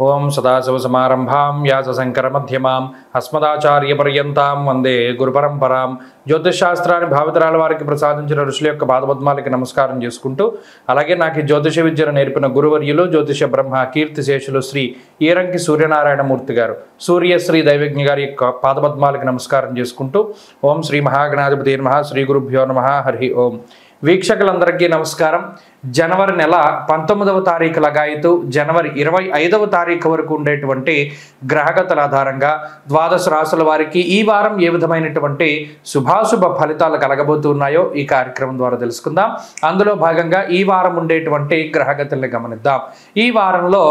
ఓం సదాశివసమారంభాం వ్యాసశంకరమధ్యమాం అస్మదాచార్యపర్యంతాం వందే గురుపరంపరాం. జ్యోతిషశాస్త్రాన్ని భావితరాల వారికి ప్రసాదించిన ఋషుల యొక్క పాదపద్మాలకి నమస్కారం చేసుకుంటూ, అలాగే నాకు జ్యోతిష విద్యను నేర్పిన గురువర్యులు జ్యోతిష బ్రహ్మ కీర్తిశేషులు శ్రీ ఈరంకి సూర్యనారాయణమూర్తి గారు, సూర్యశ్రీ దైవజ్ఞ గారి యొక్క పాదపద్మాలకి నమస్కారం చేసుకుంటూ, ఓం శ్రీ మహాగణాధిపతి నమః, శ్రీ గురుభ్యో నమః, హరి ఓం. వీక్షకులందరికీ నమస్కారం. జనవరి నెల 19వ తారీఖు లగాయతు జనవరి 25వ తారీఖు వరకు ఉండేటువంటి గ్రహగతుల ఆధారంగా ద్వాదశ రాశుల వారికి ఈ వారం ఏ విధమైనటువంటి శుభాశుభ ఫలితాలు కలగబోతున్నాయో ఈ కార్యక్రమం ద్వారా తెలుసుకుందాం. అందులో భాగంగా ఈ వారం ఉండేటువంటి గ్రహగతుల్ని గమనిద్దాం. ఈ వారంలో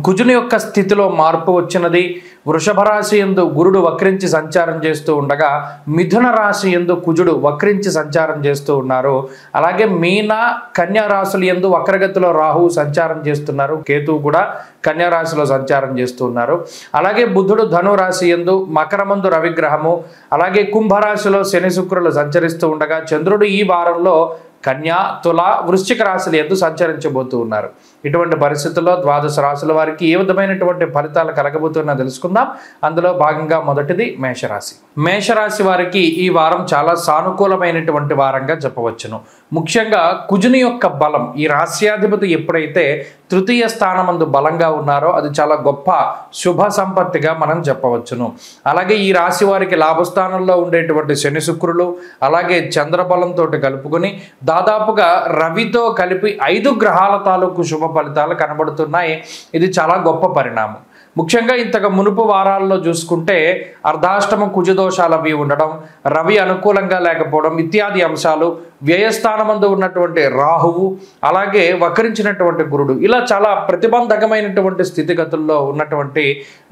కుజుని యొక్క స్థితిలో మార్పు వచ్చినది. వృషభ రాశి యందు గురుడు వక్రించి సంచారం చేస్తూ ఉండగా, మిథున రాశి యందు కుజుడు వక్రించి సంచారం చేస్తూ ఉన్నారు. అలాగే మీన కన్యా రాశుల యందు వక్రగతిలో రాహువు సంచారం చేస్తున్నారు. కేతువు కూడా కన్యా రాశిలో సంచారం చేస్తూ ఉన్నారు. అలాగే బుధుడు ధను రాశి యందు, మకరమందు రవిగ్రహము, అలాగే కుంభరాశిలో శని శుక్రులు సంచరిస్తూ ఉండగా, చంద్రుడు ఈ వారంలో కన్యా తుల వృశ్చిక రాశులు యందు సంచరించబోతూ ఉన్నారు. ఇటువంటి పరిస్థితుల్లో ద్వాదశ రాశుల వారికి ఏ విధమైనటువంటి ఫలితాలు కలగబోతున్నా తెలుసుకుందాం. అందులో భాగంగా మొదటిది మేషరాశి. మేషరాశి వారికి ఈ వారం చాలా సానుకూలమైనటువంటి వారంగా చెప్పవచ్చును. ముఖ్యంగా కుజుని యొక్క బలం, ఈ రాశ్యాధిపతి ఎప్పుడైతే తృతీయ స్థానమందు బలంగా ఉన్నారో అది చాలా గొప్ప శుభ సంపత్తిగా మనం చెప్పవచ్చును. అలాగే ఈ రాశి వారికి లాభస్థానంలో ఉండేటువంటి శని శుక్రులు అలాగే చంద్రబలంతో కలుపుకొని దాదాపుగా రవితో కలిపి 5 గ్రహాల తాలూకు శుభ ఫలితాలు కనబడుతున్నాయి. ఇది చాలా గొప్ప పరిణామం. ముఖ్యంగా ఇంతకు మునుపు వారాల్లో చూసుకుంటే అర్ధాష్టమ కుజదోషాలు అవి ఉండడం, రవి అనుకూలంగా లేకపోవడం ఇత్యాది అంశాలు, వ్యయస్థానమందు ఉన్నటువంటి రాహువు, అలాగే వక్రించినటువంటి గురుడు, ఇలా చాలా ప్రతిబంధకమైనటువంటి స్థితిగతుల్లో ఉన్నటువంటి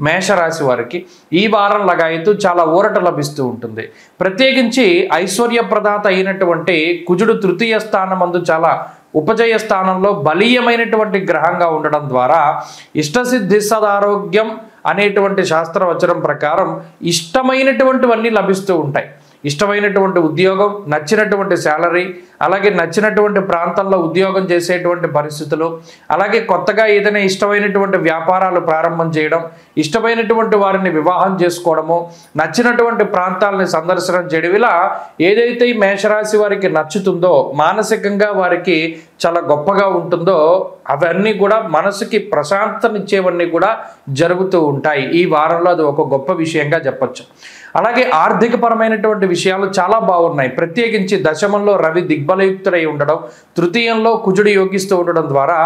మేషరాశి వారికి ఈ వారం లగాయతు చాలా ఊరట లభిస్తూ ఉంటుంది. ప్రత్యేకించి ఐశ్వర్యప్రదాత అయినటువంటి కుజుడు తృతీయ స్థానమందు చాలా ఉపజయ స్థానంలో బలీయమైనటువంటి గ్రహంగా ఉండడం ద్వారా ఇష్టసిద్ధి సదారోగ్యం అనేటువంటి శాస్త్రవచనం ప్రకారం ఇష్టమైనటువంటివన్నీ లభిస్తూ ఉంటాయి. ఇష్టమైనటువంటి ఉద్యోగం, నచ్చినటువంటి శాలరీ, అలాగే నచ్చినటువంటి ప్రాంతంలో ఉద్యోగం చేసేటువంటి పరిస్థితులు, అలాగే కొత్తగా ఏదైనా ఇష్టమైనటువంటి వ్యాపారాలు ప్రారంభం చేయడం, ఇష్టమైనటువంటి వారిని వివాహం చేసుకోవడము, నచ్చినటువంటి ప్రాంతాలని సందర్శనం చేయడం, ఇలా ఏదైతే ఈ మేషరాశి వారికి నచ్చుతుందో, మానసికంగా వారికి చాలా గొప్పగా ఉంటుందో అవన్నీ కూడా మనసుకి ప్రశాంతనిచ్చేవన్నీ కూడా జరుగుతూ ఉంటాయి. ఈ వారంలో అది ఒక గొప్ప విషయంగా చెప్పచ్చు. అలాగే ఆర్థిక పరమైనటువంటి విషయాలు చాలా బాగున్నాయి. ప్రత్యేకించి దశమంలో రవి దిగ్బలయుక్తుడై ఉండడం, తృతీయంలో కుజుడు యోగిస్తూ ఉండడం ద్వారా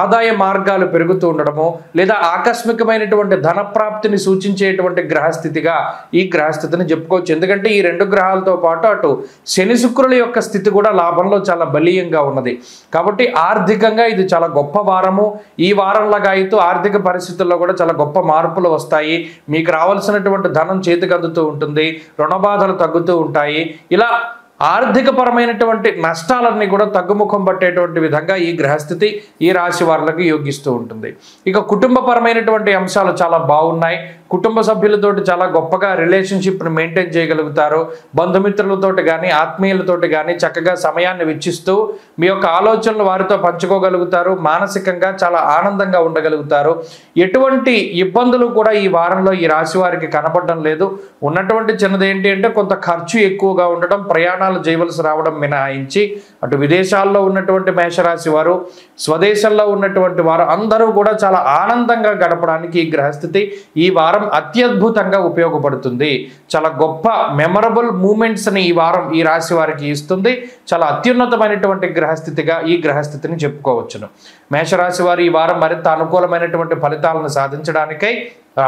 ఆదాయ మార్గాలు పెరుగుతూ ఉండడము, లేదా ఆకస్మికమైనటువంటి ధనప్రాప్తిని సూచించేటువంటి గ్రహస్థితిగా ఈ గ్రహస్థితిని చెప్పుకోవచ్చు. ఎందుకంటే ఈ 2 గ్రహాలతో పాటు అటు శని శుక్రుల యొక్క స్థితి కూడా లాభంలో చాలా బలీయంగా ఉన్నది. కాబట్టి ఆర్థికంగా ఇది చాలా గొప్ప వారము. ఈ వారంలాగా అయితే ఆర్థిక పరిస్థితుల్లో కూడా చాలా గొప్ప మార్పులు వస్తాయి. మీకు రావాల్సినటువంటి ధనం చేతికి అందుతూ ఉంటుంది, రుణబాధలు తగ్గుతూ ఉంటాయి. ఇలా ఆర్థిక పరమైనటువంటి నష్టాలన్నీ కూడా తగ్గుముఖం పట్టేటువంటి విధంగా ఈ గ్రహస్థితి ఈ రాశి వారులకు యోగిస్తూ ఉంటుంది. ఇక కుటుంబపరమైనటువంటి అంశాలు చాలా బాగున్నాయి. కుటుంబ సభ్యులతోటి చాలా గొప్పగా రిలేషన్షిప్ని మెయింటైన్ చేయగలుగుతారు. బంధుమిత్రులతోటి కానీ ఆత్మీయులతోటి కానీ చక్కగా సమయాన్ని వెచ్చిస్తూ మీ యొక్క ఆలోచనలు వారితో పంచుకోగలుగుతారు. మానసికంగా చాలా ఆనందంగా ఉండగలుగుతారు. ఎటువంటి ఇబ్బందులు కూడా ఈ వారంలో ఈ రాశి వారికి కనపడడం లేదు. ఉన్నటువంటి చిన్నది ఏంటి అంటే కొంత ఖర్చు ఎక్కువగా ఉండడం, ప్రయాణాలు చేయవలసి రావడం మినహాయించి అటు విదేశాల్లో ఉన్నటువంటి మేషరాశి వారు, స్వదేశంలో ఉన్నటువంటి వారు అందరూ కూడా చాలా ఆనందంగా గడపడానికి ఈ గ్రహస్థితి ఈ వారం అత్యద్భుతంగా ఉపయోగపడుతుంది. చాలా గొప్ప మెమరబుల్ మూమెంట్స్ని ఈ వారం ఈ రాశి వారికి ఇస్తుంది. చాలా అత్యున్నతమైనటువంటి గ్రహస్థితిగా ఈ గ్రహస్థితిని చెప్పుకోవచ్చును. మేషరాశి వారు ఈ వారం మరింత అనుకూలమైనటువంటి ఫలితాలను సాధించడానికై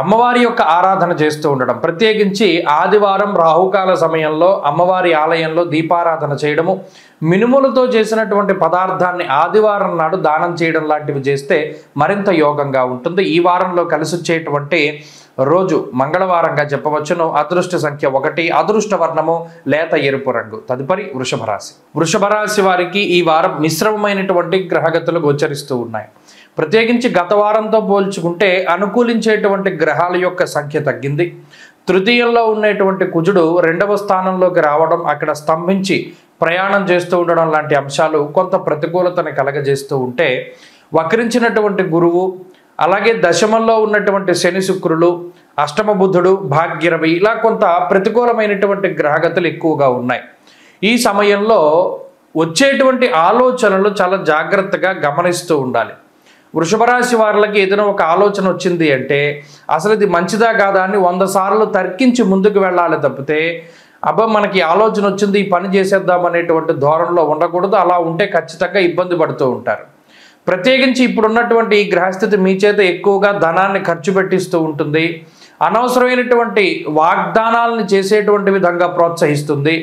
అమ్మవారి యొక్క ఆరాధన చేస్తూ ఉండడం, ప్రత్యేకించి ఆదివారం రాహుకాల సమయంలో అమ్మవారి ఆలయంలో దీపారాధన చేయడము, మినుములతో చేసినటువంటి పదార్థాన్ని ఆదివారం నాడు దానం చేయడం లాంటివి చేస్తే మరింత యోగంగా ఉంటుంది. ఈ వారంలో కలిసి వచ్చేటువంటి రోజు మంగళవారంగా చెప్పవచ్చును. అదృష్ట సంఖ్య 1, అదృష్ట వర్ణము లేత ఎరుపు రంగు. తదుపరి వృషభ రాశి. వృషభ రాశి వారికి ఈ వారం మిశ్రమమైనటువంటి గ్రహగతులు గోచరిస్తూ ఉన్నాయి. ప్రత్యేకించి గత వారంతో పోల్చుకుంటే అనుకూలించేటువంటి గ్రహాల యొక్క సంఖ్య తగ్గింది. తృతీయంలో ఉండేటువంటి కుజుడు 2వ స్థానంలోకి రావడం, అక్కడ స్తంభించి ప్రయాణం చేస్తూ ఉండడం లాంటి అంశాలు కొంత ప్రతికూలతను కలగజేస్తూ ఉంటే, వక్రించినటువంటి గురువు అలాగే దశమంలో ఉన్నటువంటి శని శుక్రులు, అష్టమ బుధుడు, భాగ్యరవి ఇలా కొంత ప్రతికూలమైనటువంటి గ్రహగతులు ఎక్కువగా ఉన్నాయి. ఈ సమయంలో వచ్చేటువంటి ఆలోచనలు చాలా జాగ్రత్తగా గమనిస్తూ ఉండాలి. వృషభ రాశి వారికి ఏదైనా ఒక ఆలోచన వచ్చింది అంటే అసలు ఇది మంచిదా కాదా అని 100 సార్లు తర్కించి ముందుకు వెళ్ళాలి తప్పితే మనకి ఆలోచన వచ్చింది ఈ పని చేసేద్దాం అనేటువంటి ధోరణిలో ఉండకూడదు. అలా ఉంటే ఖచ్చితంగా ఇబ్బంది పడుతూ ఉంటారు. ప్రత్యేకించి ఇప్పుడున్నటువంటి ఈ గ్రహస్థితి మీ చేత ఎక్కువగా ధనాన్ని ఖర్చు పెట్టిస్తూ ఉంటుంది. అనవసరమైనటువంటి వాగ్దానాలను చేసేటువంటి విధంగా ప్రోత్సహిస్తుంది.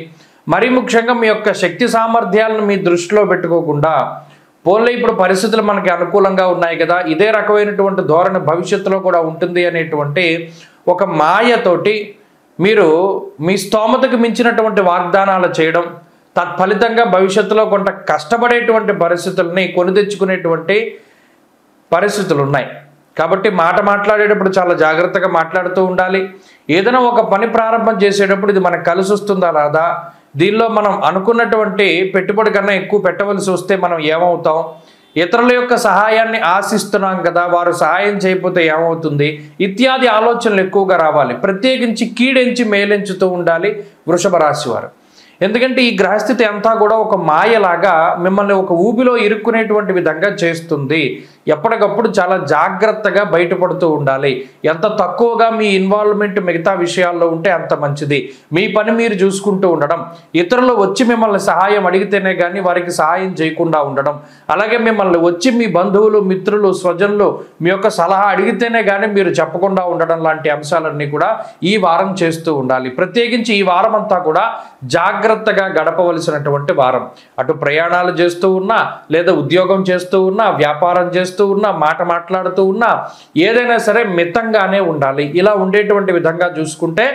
మరీ ముఖ్యంగా మీ యొక్క శక్తి సామర్థ్యాలను మీ దృష్టిలో పెట్టుకోకుండా పోన్లే ఇప్పుడు పరిస్థితులు మనకి అనుకూలంగా ఉన్నాయి కదా, ఇదే రకమైనటువంటి ధోరణి భవిష్యత్తులో కూడా ఉంటుంది అనేటువంటి ఒక మాయతోటి మీరు మీ స్తోమతకు మించినటువంటి వాగ్దానాలు చేయడం, తత్ఫలితంగా భవిష్యత్తులో కొంత కష్టపడేటువంటి పరిస్థితులని కొని తెచ్చుకునేటువంటి పరిస్థితులు ఉన్నాయి. కాబట్టి మాట్లాడేటప్పుడు చాలా జాగ్రత్తగా మాట్లాడుతూ ఉండాలి. ఏదైనా ఒక పని ప్రారంభం చేసేటప్పుడు ఇది మనకు కలిసి వస్తుందా రాదా, దీనిలో మనం అనుకున్నటువంటి పెట్టుబడి కన్నా ఎక్కువ పెట్టవలసి వస్తే మనం ఏమవుతాం, ఇతరుల యొక్క సహాయాన్ని ఆశిస్తున్నాం కదా, వారు సహాయం చేయకపోతే ఏమవుతుంది ఇత్యాది ఆలోచనలు ఎక్కువగా రావాలి. ప్రత్యేకించి కీడెంచి మేలెంచుతూ ఉండాలి వృషభ రాశి వారు. ఎందుకంటే ఈ గ్రహస్థితి అంతా కూడా ఒక మాయలాగా మిమ్మల్ని ఒక ఊబిలో ఇరుక్కునేటువంటి విధంగా చేస్తుంది. ఎప్పటికప్పుడు చాలా జాగ్రత్తగా బయటపడుతూ ఉండాలి. ఎంత తక్కువగా మీ ఇన్వాల్వ్మెంట్ మిగతా విషయాల్లో ఉంటే అంత మంచిది. మీ పని మీరు చూసుకుంటూ ఉండడం, ఇతరులు వచ్చి మిమ్మల్ని సహాయం అడిగితేనే కానీ వారికి సహాయం చేయకుండా ఉండడం, అలాగే మిమ్మల్ని వచ్చి మీ బంధువులు, మిత్రులు, స్వజనులు మీ యొక్క సలహా అడిగితేనే కానీ మీరు చెప్పకుండా ఉండడం లాంటి అంశాలన్నీ కూడా ఈ వారం చేస్తూ ఉండాలి. ప్రత్యేకించి ఈ వారం అంతా కూడా జాగ్రత్తగా గడపవలసినటువంటి వారం. అటు ప్రయాణాలు చేస్తూ ఉన్నా, లేదా ఉద్యోగం చేస్తూ ఉన్నా, వ్యాపారం చేస్తూ ఉన్నా, మాట్లాడుతూ ఉన్నా ఏదైనా సరే మితంగానే ఉండాలి. ఇలా ఉండేటువంటి విధంగా చూసుకుంటే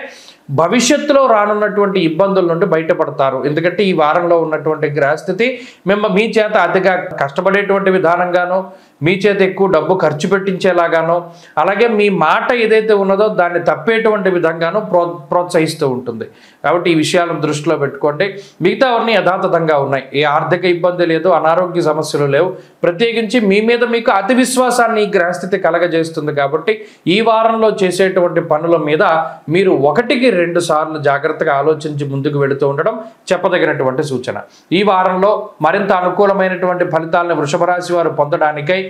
భవిష్యత్తులో రానున్నటువంటి ఇబ్బందుల నుండి బయటపడతారు. ఎందుకంటే ఈ వారంలో ఉన్నటువంటి గ్రహస్థితి మీ చేత అతిగా కష్టపడేటువంటి విధానంగానో, మీ చేత ఎక్కువ డబ్బు ఖర్చు పెట్టించేలాగానో, అలాగే మీ మాట ఏదైతే ఉన్నదో దాన్ని తప్పేటువంటి విధంగానో ప్రోత్సహిస్తూ ఉంటుంది. కాబట్టి ఈ విషయాలను దృష్టిలో పెట్టుకోండి. మిగతావన్నీ యథాతథంగా ఉన్నాయి. ఏ ఆర్థిక ఇబ్బంది లేదు, అనారోగ్య సమస్యలు లేవు. ప్రత్యేకించి మీ మీద మీకు అతి విశ్వాసాన్ని ఈ గ్రహస్థితి కలగజేస్తుంది. కాబట్టి ఈ వారంలో చేసేటువంటి పనుల మీద మీరు 1-2 సార్లు జాగ్రత్తగా ఆలోచించి ముందుకు వెళుతూ ఉండడం చెప్పదగినటువంటి సూచన. ఈ వారంలో మరింత అనుకూలమైనటువంటి ఫలితాలను వృషభ రాశి వారు పొందడానికై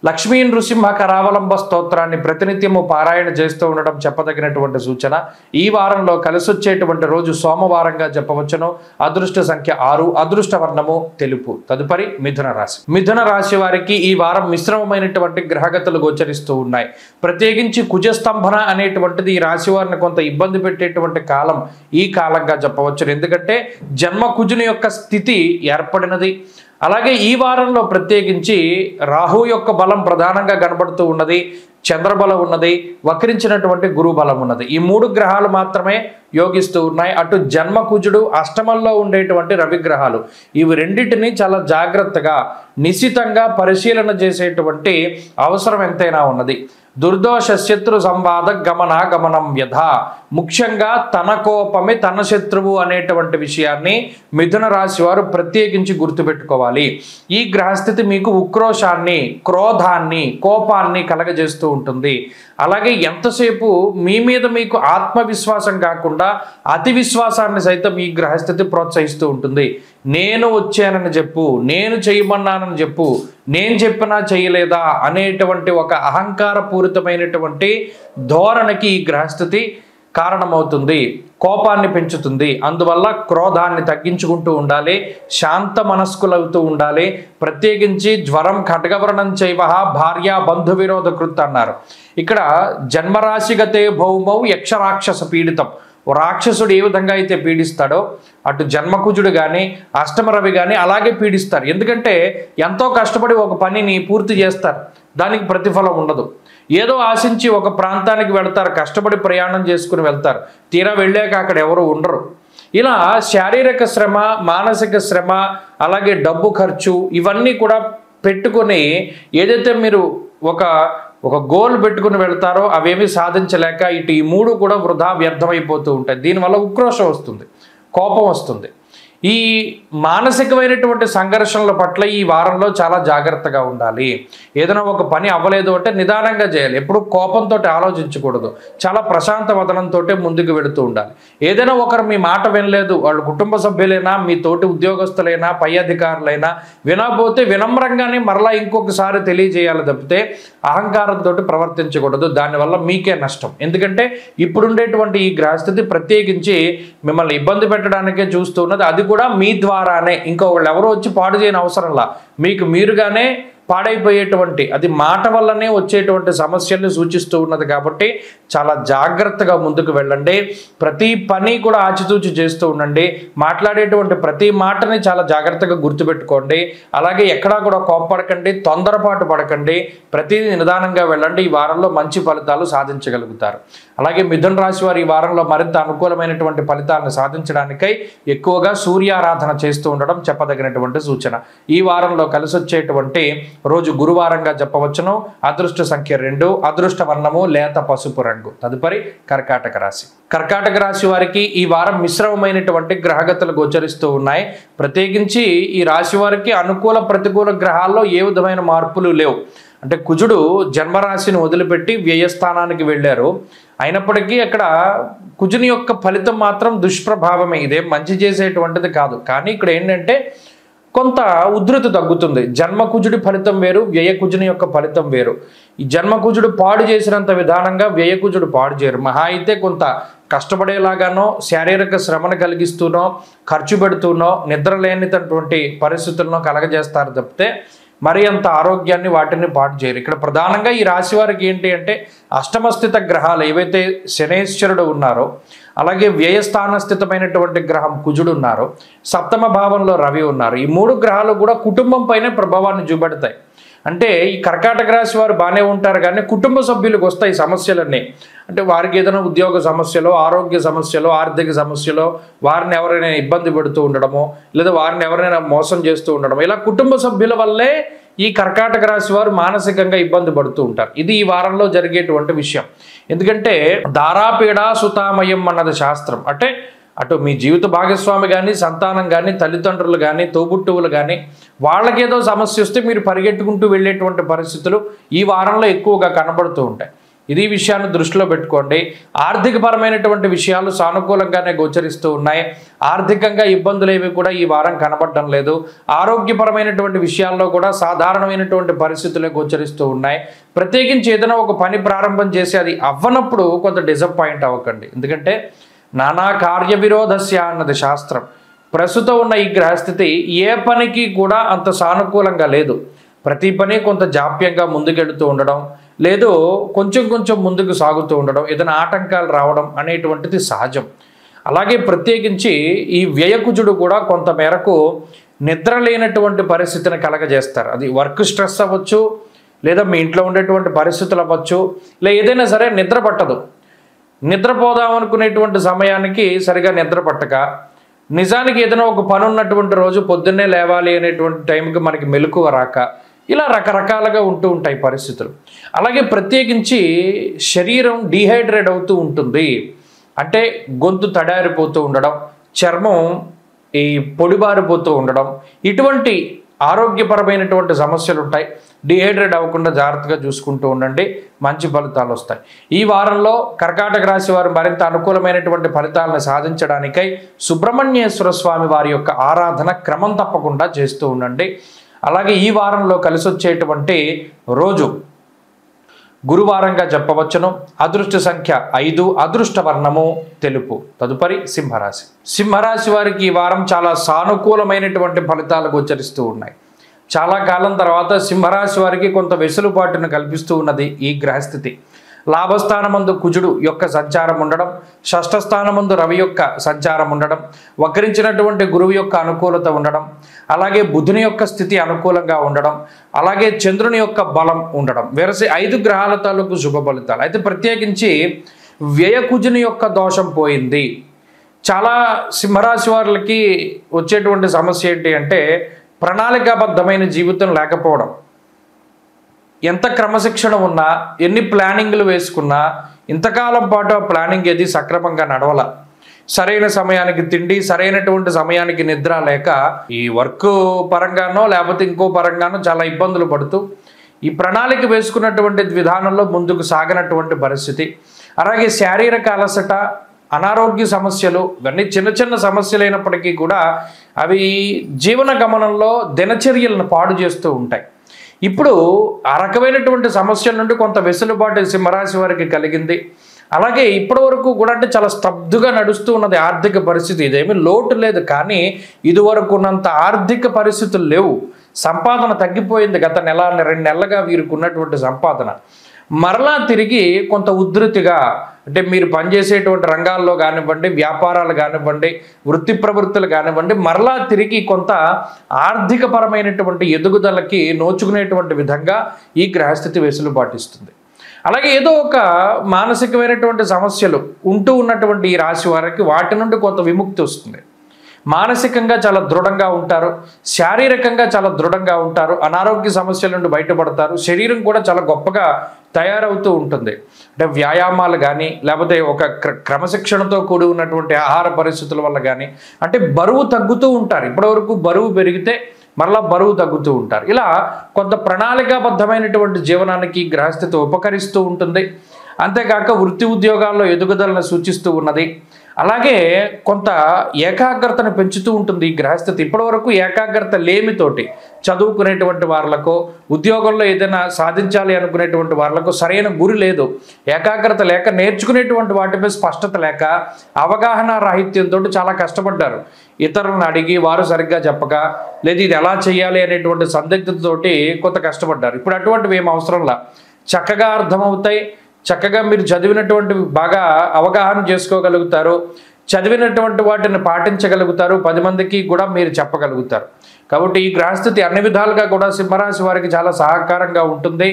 లక్ష్మీ నృసింహ కరావలంబ స్తోత్రాన్ని ప్రతినిత్యము పారాయణ చేస్తూ ఉండడం చెప్పదగినటువంటి సూచన. ఈ వారంలో కలిసొచ్చేటువంటి రోజు సోమవారంగా చెప్పవచ్చును. అదృష్ట సంఖ్య 6, అదృష్ట వర్ణము తెలుపు. తదుపరి మిథున రాశి. మిథున రాశి వారికి ఈ వారం మిశ్రమమైనటువంటి గ్రహగతులు గోచరిస్తూ ఉన్నాయి. ప్రత్యేకించి కుజస్తంభన అనేటువంటిది ఈ రాశి వారిని కొంత ఇబ్బంది పెట్టేటువంటి కాలం ఈ కాలంగా చెప్పవచ్చు. ఎందుకంటే జన్మ కుజుని యొక్క స్థితి ఏర్పడినది. అలాగే ఈ వారంలో ప్రత్యేకించి రాహు యొక్క బలం ప్రధానంగా కనబడుతూ ఉన్నది, చంద్రబలం ఉన్నది, వక్రించినటువంటి గురు బలం ఉన్నది. ఈ 3 గ్రహాలు మాత్రమే యోగిస్తూ ఉన్నాయి. అటు జన్మ కుజుడు, అష్టమంలో ఉండేటువంటి రవిగ్రహాలు, ఇవి రెండింటినీ చాలా జాగ్రత్తగా నిశితంగా పరిశీలన చేసేటువంటి అవసరం ఎంతైనా ఉన్నది. దుర్దోష శత్రు సంవాద గమనం వ్యధ. ముఖ్యంగా తన కోపమే తన శత్రువు అనేటువంటి విషయాన్ని మిథున రాశి వారు ప్రత్యేకించి గుర్తుపెట్టుకోవాలి. ఈ గ్రహస్థితి మీకు ఉక్రోషాన్ని, క్రోధాన్ని, కోపాన్ని కలగజేస్తూ ఉంటుంది. అలాగే ఎంతసేపు మీ మీద మీకు ఆత్మవిశ్వాసం కాకుండా అతి విశ్వాసాన్ని సైతం ఈ గ్రహస్థితి ప్రోత్సహిస్తూ ఉంటుంది. నేను వచ్చానని చెప్పు, నేను చేయమన్నానని చెప్పు, నేను చెప్పినా చేయలేదా అనేటువంటి ఒక అహంకారపూరితమైనటువంటి ధోరణికి ఈ గ్రహస్థితి కారణమవుతుంది. కోపాన్ని పెంచుతుంది. అందువల్ల క్రోధాన్ని తగ్గించుకుంటూ ఉండాలి. శాంత మనస్కులవుతూ ఉండాలి. ప్రత్యేకించి జ్వరం ఖడ్గవర్ణం చైవ భార్య బంధు విరోధ కృత్ అన్నారు. ఇక్కడ జన్మరాశిగతే భౌమౌ యక్షరాక్షస పీడితం. రాక్షసుడు ఏ విధంగా అయితే పీడిస్తాడో అటు జన్మకుజుడు కానీ అష్టమరవి కానీ అలాగే పీడిస్తారు. ఎందుకంటే ఎంతో కష్టపడి ఒక పనిని పూర్తి చేస్తారు, దానికి ప్రతిఫలం ఉండదు. ఏదో ఆశించి ఒక ప్రాంతానికి వెళ్తారు, కష్టపడి ప్రయాణం చేసుకుని వెళ్తారు, తీరా వెళ్ళాక అక్కడ ఎవరు ఉండరు. ఇలా శారీరక శ్రమ, మానసిక శ్రమ, అలాగే డబ్బు ఖర్చు ఇవన్నీ కూడా పెట్టుకొని ఏదైతే మీరు ఒక గోల్ పెట్టుకుని వెళ్తారో అవేమీ సాధించలేక ఇటు ఈ 3 కూడా వృధా వ్యర్థమైపోతూ ఉంటాయి. దీనివల్ల ఉక్రోషం వస్తుంది, కోపం వస్తుంది. ఈ మానసికమైనటువంటి సంఘర్షణల పట్ల ఈ వారంలో చాలా జాగ్రత్తగా ఉండాలి. ఏదైనా ఒక పని అవ్వలేదు అంటే నిదానంగా చేయాలి. ఎప్పుడు కోపంతో ఆలోచించకూడదు. చాలా ప్రశాంత వదనంతో ముందుకు వెళుతూ ఉండాలి. ఏదైనా ఒకరు మీ మాట వినలేదు, వాళ్ళు కుటుంబ సభ్యులైనా, మీ తోటి ఉద్యోగస్తులైనా, పై అధికారులైనా, వినకపోతే వినమ్రంగానే మరలా ఇంకొకసారి తెలియజేయాలి తప్పితే అహంకారంతో ప్రవర్తించకూడదు. దానివల్ల మీకే నష్టం. ఎందుకంటే ఇప్పుడుండేటువంటి ఈ గ్రహస్థితి ప్రత్యేకించి మిమ్మల్ని ఇబ్బంది పెట్టడానికే చూస్తున్నది. అది కూడా మీ ద్వారానే. ఇంకొకళ్ళు ఎవరో వచ్చి పాడు చేయని అవసరంలా మీకు మీరుగానే పాడైపోయేటువంటి, అది మాట వల్లనే వచ్చేటువంటి సమస్యల్ని సూచిస్తూ ఉన్నది. కాబట్టి చాలా జాగ్రత్తగా ముందుకు వెళ్ళండి. ప్రతి పని కూడా ఆచితూచి చేస్తూ ఉండండి. మాట్లాడేటువంటి ప్రతి మాటని చాలా జాగ్రత్తగా గుర్తుపెట్టుకోండి. అలాగే ఎక్కడా కూడా కోప్పడకండి, తొందరపాటు పడకండి. ప్రతిదీ నిదానంగా వెళ్ళండి. ఈ వారంలో మంచి ఫలితాలు సాధించగలుగుతారు. అలాగే మిథున రాశి వారు ఈ వారంలో మరింత అనుకూలమైనటువంటి ఫలితాలను సాధించడానికై ఎక్కువగా సూర్యారాధన చేస్తూ ఉండడం చెప్పదగినటువంటి సూచన. ఈ వారంలో కలిసి వచ్చేటువంటి రోజు గురువారంగా చెప్పవచ్చును. అదృష్ట సంఖ్య 2, అదృష్ట వర్ణము లేత పసుపు రంగు. తదుపరి కర్కాటక రాశి. కర్కాటక రాశి వారికి ఈ వారం మిశ్రమమైనటువంటి గ్రహగతులు గోచరిస్తూ ఉన్నాయి. ప్రత్యేకించి ఈ రాశి వారికి అనుకూల ప్రతికూల గ్రహాల్లో ఏ విధమైన మార్పులు లేవు. అంటే కుజుడు జన్మరాశిని వదిలిపెట్టి వ్యయస్థానానికి వెళ్ళారు. అయినప్పటికీ అక్కడ కుజుని యొక్క ఫలితం మాత్రం దుష్ప్రభావమే. ఇదేం మంచి చేసేటువంటిది కాదు. కానీ ఇక్కడ ఏంటంటే కొంత ఉధృతి తగ్గుతుంది. జన్మకుజుడి ఫలితం వేరు, వ్యయకుజుని యొక్క ఫలితం వేరు. ఈ జన్మకుజుడు పాడు చేసినంత విధానంగా వ్యయకుజుడు పాడు చేయరు. మహా అయితే కొంత కష్టపడేలాగానో, శారీరక శ్రమను కలిగిస్తూనో, ఖర్చు పెడుతూనో, నిద్ర లేనిటువంటి పరిస్థితులను కలగజేస్తారు తప్పితే మరి అంత ఆరోగ్యాన్ని వాటిని పాటు చేయరు. ఇక్కడ ప్రధానంగా ఈ రాశి వారికి ఏంటి అంటే అష్టమస్థిత గ్రహాలు ఏవైతే శనేశ్వరుడు ఉన్నారో, అలాగే వ్యయస్థానస్థితమైనటువంటి గ్రహం కుజుడు ఉన్నారు, సప్తమ భావంలో రవి ఉన్నారు. ఈ 3 గ్రహాలు కూడా కుటుంబం పైనే ప్రభావాన్ని చూపెడతాయి. అంటే ఈ కర్కాటక రాశి వారు బాగానే ఉంటారు, కానీ కుటుంబ సభ్యులకు వస్తాయి సమస్యలన్నీ. అంటే వారికి ఏదైనా ఉద్యోగ సమస్యలో, ఆరోగ్య సమస్యలో, ఆర్థిక సమస్యలో, వారిని ఎవరైనా ఇబ్బంది పెడుతూ ఉండడమో, లేదా వారిని ఎవరైనా మోసం చేస్తూ ఉండడమో, ఇలా కుటుంబ సభ్యుల వల్లే ఈ కర్కాటక రాశి వారు మానసికంగా ఇబ్బంది పడుతూ ఉంటారు. ఇది ఈ వారంలో జరిగేటువంటి విషయం. ఎందుకంటే దారాపీడ సుతామయం అన్నది శాస్త్రం. అంటే అటు మీ జీవిత భాగస్వామి కానీ, సంతానం కానీ, తల్లిదండ్రులు కానీ, తోబుట్టువులు కానీ, వాళ్ళకేదో సమస్య వస్తే మీరు పరిగెట్టుకుంటూ వెళ్ళేటువంటి పరిస్థితులు ఈ వారంలో ఎక్కువగా కనబడుతూ ఉంటాయి. ఇది విషయాన్ని దృష్టిలో పెట్టుకోండి. ఆర్థికపరమైనటువంటి విషయాలు సానుకూలంగానే గోచరిస్తూ ఉన్నాయి. ఆర్థికంగా ఇబ్బందులు ఏవి కూడా ఈ వారం కనబడడం లేదు. ఆరోగ్యపరమైనటువంటి విషయాల్లో కూడా సాధారణమైనటువంటి పరిస్థితులే గోచరిస్తూ ఉన్నాయి. ప్రత్యేకించి ఏదైనా ఒక పని ప్రారంభం చేసి అది అవ్వనప్పుడు కొంత డిసప్పాయింట్ అవ్వకండి. ఎందుకంటే నానా కార్య విరోధస్య అన్నది శాస్త్రం. ప్రస్తుతం ఉన్న ఈ గ్రహస్థితి ఏ పనికి కూడా అంత సానుకూలంగా లేదు. ప్రతి పని కొంత జాప్యంగా ముందుకెళ్తూ ఉండడం, లేదు కొంచెం ముందుకు సాగుతూ ఉండడం, ఏదైనా ఆటంకాలు రావడం అనేటువంటిది సహజం. అలాగే ప్రత్యేకించి ఈ వ్యయకుజుడు కూడా కొంత మేరకు నిద్ర లేనటువంటి పరిస్థితిని కలగజేస్తారు. అది వర్క్ స్ట్రెస్ అవ్వచ్చు, లేదా మీ ఇంట్లో ఉండేటువంటి పరిస్థితులు అవ్వచ్చు, లేదా ఏదైనా సరే నిద్ర పట్టదు. నిద్రపోదాం అనుకునేటువంటి సమయానికి సరిగా నిద్ర పట్టక, నిజానికి ఏదైనా ఒక పని ఉన్నటువంటి రోజు పొద్దున్నే లేవాలి అనేటువంటి టైంకి మనకి మెలకువ రాక, ఇలా రకరకాలుగా ఉంటూ ఉంటాయి పరిస్థితులు. అలాగే ప్రత్యేకించి శరీరం డీహైడ్రేట్ అవుతూ ఉంటుంది. అంటే గొంతు తడారిపోతూ ఉండడం, చర్మం ఈ పొడిబారిపోతూ ఉండడం, ఇటువంటి ఆరోగ్యపరమైనటువంటి సమస్యలు ఉంటాయి. డీహైడ్రేట్ అవ్వకుండా జాగ్రత్తగా చూసుకుంటూ ఉండండి, మంచి ఫలితాలు వస్తాయి. ఈ వారంలో కర్కాటక రాశి వారు మరింత అనుకూలమైనటువంటి ఫలితాలను సాధించడానికై సుబ్రహ్మణ్యేశ్వర స్వామి వారి యొక్క ఆరాధన క్రమం తప్పకుండా చేస్తూ ఉండండి. అలాగే ఈ వారంలో కలిసి వచ్చేటువంటి రోజు గురువారంగా చెప్పవచ్చును. అదృష్ట సంఖ్య 5, అదృష్ట వర్ణము తెలుపు. తదుపరి సింహరాశి. సింహరాశి వారికి ఈ వారం చాలా సానుకూలమైనటువంటి ఫలితాలు గోచరిస్తూ ఉన్నాయి. చాలా కాలం తర్వాత సింహరాశి వారికి కొంత వెసులుబాటును కల్పిస్తూ ఉన్నది ఈ గ్రహస్థితి. లాభస్థానమందు కుజుడు యొక్క సంచారం ఉండడం, షష్ఠస్థానమందు రవి యొక్క సంచారం ఉండడం, వక్రించినటువంటి గురువు యొక్క అనుకూలత ఉండడం, అలాగే బుధుని యొక్క స్థితి అనుకూలంగా ఉండడం, అలాగే చంద్రుని యొక్క బలం ఉండడం, వెరసి 5 గ్రహాల తాలూకు శుభ ఫలితాలు. అయితే ప్రత్యేకించి వ్యయకుజుని యొక్క దోషం పోయింది. చాలా సింహరాశి వారికి వచ్చేటువంటి సమస్య ఏంటి అంటే ప్రణాళికాబద్ధమైన జీవితం లేకపోవడం. ఎంత క్రమశిక్షణ ఉన్నా, ఎన్ని ప్లానింగ్లు వేసుకున్నా ఇంతకాలం పాటు ఆ ప్లానింగ్ ఏది సక్రమంగా నడవల. సరైన సమయానికి తిండి, సరైనటువంటి సమయానికి నిద్ర లేక ఈ వర్క్ పరంగానో లేకపోతే ఇంకో పరంగానో చాలా ఇబ్బందులు పడుతూ ఈ ప్రణాళిక వేసుకున్నటువంటి విధానంలో ముందుకు సాగనటువంటి పరిస్థితి. అలాగే శారీరక అలసట, అనారోగ్య సమస్యలు, ఇవన్నీ చిన్న చిన్న సమస్యలైనప్పటికీ కూడా అవి జీవన గమనంలో దినచర్యలను పాడు చేస్తూ ఉంటాయి. ఇప్పుడు ఆ రకమైనటువంటి సమస్యల నుండి కొంత వెసులుబాటు సింహరాశి వారికి కలిగింది. అలాగే ఇప్పటి వరకు కూడా అంటే చాలా స్తబ్దుగా నడుస్తూ ఉన్నది ఆర్థిక పరిస్థితి. ఇదేమీ లోటు లేదు, కానీ ఇదివరకు ఉన్నంత ఆర్థిక పరిస్థితులు లేవు. సంపాదన తగ్గిపోయింది. గత నెల 2 నెలలుగా వీరికి ఉన్నటువంటి సంపాదన మరలా తిరిగి కొంత ఉధృతిగా, అంటే మీరు పనిచేసేటువంటి రంగాల్లో కానివ్వండి, వ్యాపారాలు కానివ్వండి, వృత్తి ప్రవృత్తులు కానివ్వండి, మరలా తిరిగి కొంత ఆర్థికపరమైనటువంటి ఎదుగుదలకి నోచుకునేటువంటి విధంగా ఈ గ్రహస్థితి వెసులుబాటు ఇస్తుంది. అలాగే ఏదో ఒక మానసికమైనటువంటి సమస్యలు ఉంటూ ఉన్నటువంటి ఈ రాశి వారికి వాటి నుండి కొంత విముక్తి వస్తుంది. మానసికంగా చాలా దృఢంగా ఉంటారు, శారీరకంగా చాలా దృఢంగా ఉంటారు, అనారోగ్య సమస్యల నుండి బయటపడతారు, శరీరం కూడా చాలా గొప్పగా తయారవుతూ ఉంటుంది. అంటే వ్యాయామాలు కానీ లేకపోతే ఒక క్రమశిక్షణతో కూడి ఉన్నటువంటి ఆహార పరిస్థితుల వల్ల కానీ అంటే బరువు తగ్గుతూ ఉంటారు. ఇప్పటివరకు బరువు పెరిగితే మరలా బరువు తగ్గుతూ ఉంటారు. ఇలా కొంత ప్రణాళికాబద్ధమైనటువంటి జీవనానికి గ్రహస్థితి ఉపకరిస్తూ ఉంటుంది. అంతేకాక వృత్తి ఉద్యోగాల్లో ఎదుగుదలను సూచిస్తూ ఉన్నది. అలాగే కొంత ఏకాగ్రతను పెంచుతూ ఉంటుంది ఈ గ్రహస్థితి. ఇప్పటివరకు ఏకాగ్రత లేమితోటి చదువుకునేటువంటి వాళ్ళకు, ఉద్యోగంలో ఏదైనా సాధించాలి అనుకునేటువంటి వాళ్ళకు సరైన గురి లేదు. ఏకాగ్రత లేక, నేర్చుకునేటువంటి వాటిపై స్పష్టత లేక, అవగాహన రాహిత్యంతో చాలా కష్టపడ్డారు. ఇతరులను అడిగి వారు సరిగ్గా చెప్పక, లేదు ఇది ఎలా చేయాలి అనేటువంటి సందిగ్ధతతోటి కొంత కష్టపడ్డారు. ఇప్పుడు అటువంటివి ఏం అవసరంలా, చక్కగా అర్థమవుతాయి. చక్కగా మీరు చదివినటువంటి బాగా అవగాహన చేసుకోగలుగుతారు, చదివినటువంటి వాటిని పాటించగలుగుతారు, 10 మందికి కూడా మీరు చెప్పగలుగుతారు. కాబట్టి ఈ గ్రహస్థితి అన్ని విధాలుగా కూడా సింహరాశి వారికి చాలా సహకారంగా ఉంటుంది.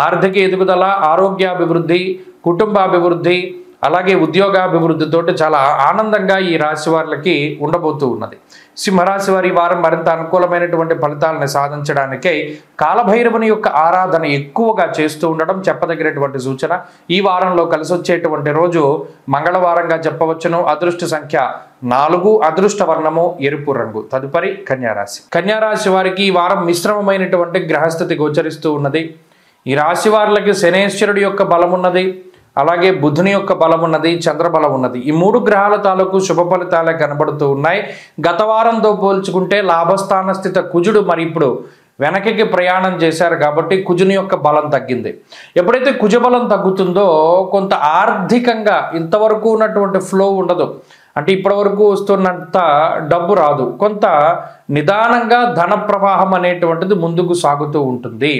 ఆర్థిక ఎదుగుదల, ఆరోగ్యాభివృద్ధి, కుటుంబాభివృద్ధి, అలాగే ఉద్యోగాభివృద్ధితోటి చాలా ఆనందంగా ఈ రాశి వారికి ఉండబోతూ ఉన్నది. సింహరాశి వారి వారం మరింత అనుకూలమైనటువంటి ఫలితాలను సాధించడానికై కాలభైరవుని యొక్క ఆరాధన ఎక్కువగా చేస్తూ ఉండడం చెప్పదగినటువంటి సూచన. ఈ వారంలో కలిసి వచ్చేటువంటి రోజు మంగళవారంగా చెప్పవచ్చును. అదృష్ట సంఖ్య 4, అదృష్ట వర్ణము ఎరుపు రంగు. తదుపరి కన్యారాశి. కన్యారాశి వారికి ఈ వారం మిశ్రమమైనటువంటి గ్రహస్థితి గోచరిస్తూ ఉన్నది. ఈ రాశి వారికి శనేశ్వరుడి యొక్క బలం ఉన్నది, అలాగే బుధుని యొక్క బలం ఉన్నది, చంద్రబలం ఉన్నది. ఈ 3 గ్రహాల తాలూకు శుభ ఫలితాలే కనబడుతూ ఉన్నాయి. గత వారంతో పోల్చుకుంటే లాభస్థాన స్థిత కుజుడు మరి ఇప్పుడు వెనకకి ప్రయాణం చేశారు కాబట్టి కుజుని యొక్క బలం తగ్గింది. ఎప్పుడైతే కుజ బలం తగ్గుతుందో కొంత ఆర్థికంగా ఇంతవరకు ఉన్నటువంటి ఫ్లో ఉండదు. అంటే ఇప్పటివరకు వస్తున్నంత డబ్బు రాదు. కొంత నిదానంగా ధన ప్రవాహం అనేటువంటిది ముందుకు సాగుతూ ఉంటుంది.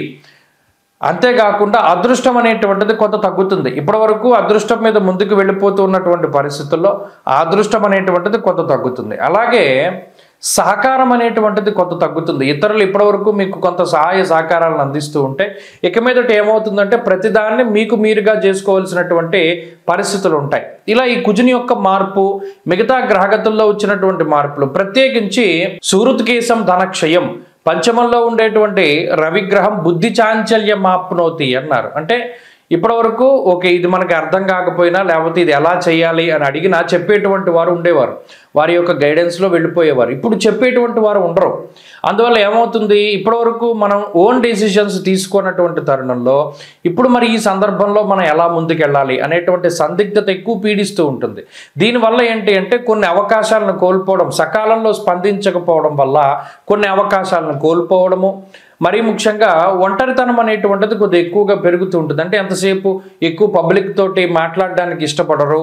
అంతేకాకుండా అదృష్టం అనేటువంటిది కొంత తగ్గుతుంది. ఇప్పటివరకు అదృష్టం మీద ముందుకు వెళ్ళిపోతూ ఉన్నటువంటి పరిస్థితుల్లో ఆ అదృష్టం అనేటువంటిది కొంత తగ్గుతుంది. అలాగే సహకారం అనేటువంటిది కొంత తగ్గుతుంది. ఇతరులు ఇప్పటివరకు మీకు కొంత సహాయ సహకారాలను అందిస్తూ ఉంటే ఇక మీదట ఏమవుతుందంటే ప్రతిదాన్ని మీకు మీరుగా చేసుకోవాల్సినటువంటి పరిస్థితులు ఉంటాయి. ఇలా ఈ కుజుని యొక్క మార్పు, మిగతా గ్రహగతుల్లో వచ్చినటువంటి మార్పులు, ప్రత్యేకించి సూరుత్కేశం ధనక్షయం, పంచమంలో ఉండేటువంటి రవిగ్రహం బుద్ధి చాంచల్యం ఆప్నోతి అన్నారు. అంటే ఇప్పటివరకు ఓకే ఇది మనకి అర్థం కాకపోయినా లేకపోతే ఇది ఎలా చేయాలి అని అడిగినా చెప్పేటువంటి వారు ఉండేవారు, వారి యొక్క గైడెన్స్లో వెళ్ళిపోయేవారు. ఇప్పుడు చెప్పేటువంటి వారు ఉండరు. అందువల్ల ఏమవుతుంది, ఇప్పటివరకు మనం ఓన్ డెసిషన్స్ తీసుకున్నటువంటి తరుణంలో ఇప్పుడు మరి ఈ సందర్భంలో మనం ఎలా ముందుకెళ్ళాలి అనేటువంటి సందిగ్ధత ఎక్కువ పీడిస్తూ ఉంటుంది. దీనివల్ల ఏంటి అంటే కొన్ని అవకాశాలను కోల్పోవడం, సకాలంలో స్పందించకపోవడం వల్ల కొన్ని అవకాశాలను కోల్పోవడము, మరీ ముఖ్యంగా ఒంటరితనం అనేటువంటిది కొద్దిగా ఎక్కువగా పెరుగుతూ ఉంటుంది. అంటే ఎంతసేపు ఎక్కువ పబ్లిక్ తోటి మాట్లాడడానికి ఇష్టపడరు,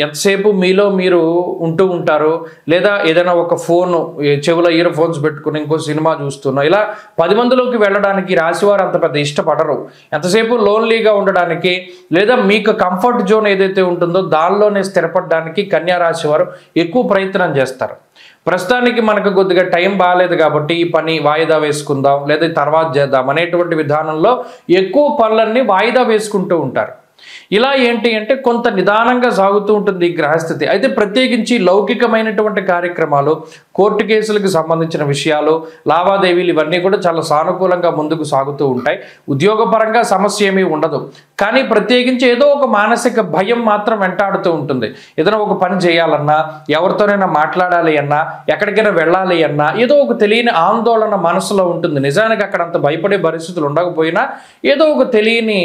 ఎంతసేపు మీలో మీరు ఉంటూ ఉంటారు, లేదా ఏదైనా ఒక ఫోను చెవిలో ఇయర్ ఫోన్స్ పెట్టుకుని ఇంకో సినిమా చూస్తున్నాం, ఇలా 10 మందిలోకి వెళ్ళడానికి రాశివారు అంత పెద్ద ఇష్టపడరు. ఎంతసేపు లోన్లీగా ఉండడానికి లేదా మీకు కంఫర్ట్ జోన్ ఏదైతే ఉంటుందో దానిలోనే స్థిరపడడానికి కన్యా రాశి వారు ఎక్కువ ప్రయత్నం చేస్తారు. ప్రస్తుతానికి మనకు కొద్దిగా టైం బాగాలేదు కాబట్టి ఈ పని వాయిదా వేసుకుందాం లేదా తర్వాత చేద్దాం అనేటువంటి విధానంలో ఎక్కువ పనులన్నీ వాయిదా వేసుకుంటూ ఉంటారు. ఇలా ఏంటి అంటే కొంత నిదానంగా సాగుతూ ఉంటుంది ఈ గ్రహస్థితి. అయితే ప్రత్యేకించి లౌకికమైనటువంటి కార్యక్రమాలు, కోర్టు కేసులకు సంబంధించిన విషయాలు, లావాదేవీలు ఇవన్నీ కూడా చాలా సానుకూలంగా ముందుకు సాగుతూ ఉంటాయి. ఉద్యోగపరంగా సమస్య ఏమీ ఉండదు. కానీ ప్రత్యేకించి ఏదో ఒక మానసిక భయం మాత్రం వెంటాడుతూ ఉంటుంది. ఏదైనా ఒక పని చేయాలన్నా, ఎవరితోనైనా మాట్లాడాలి అన్నా, ఎక్కడికైనా వెళ్ళాలి అన్నా ఏదో ఒక తెలియని ఆందోళన మనసులో ఉంటుంది. నిజానికి అక్కడ అంత భయపడే పరిస్థితులు ఉండకపోయినా ఏదో ఒక తెలియని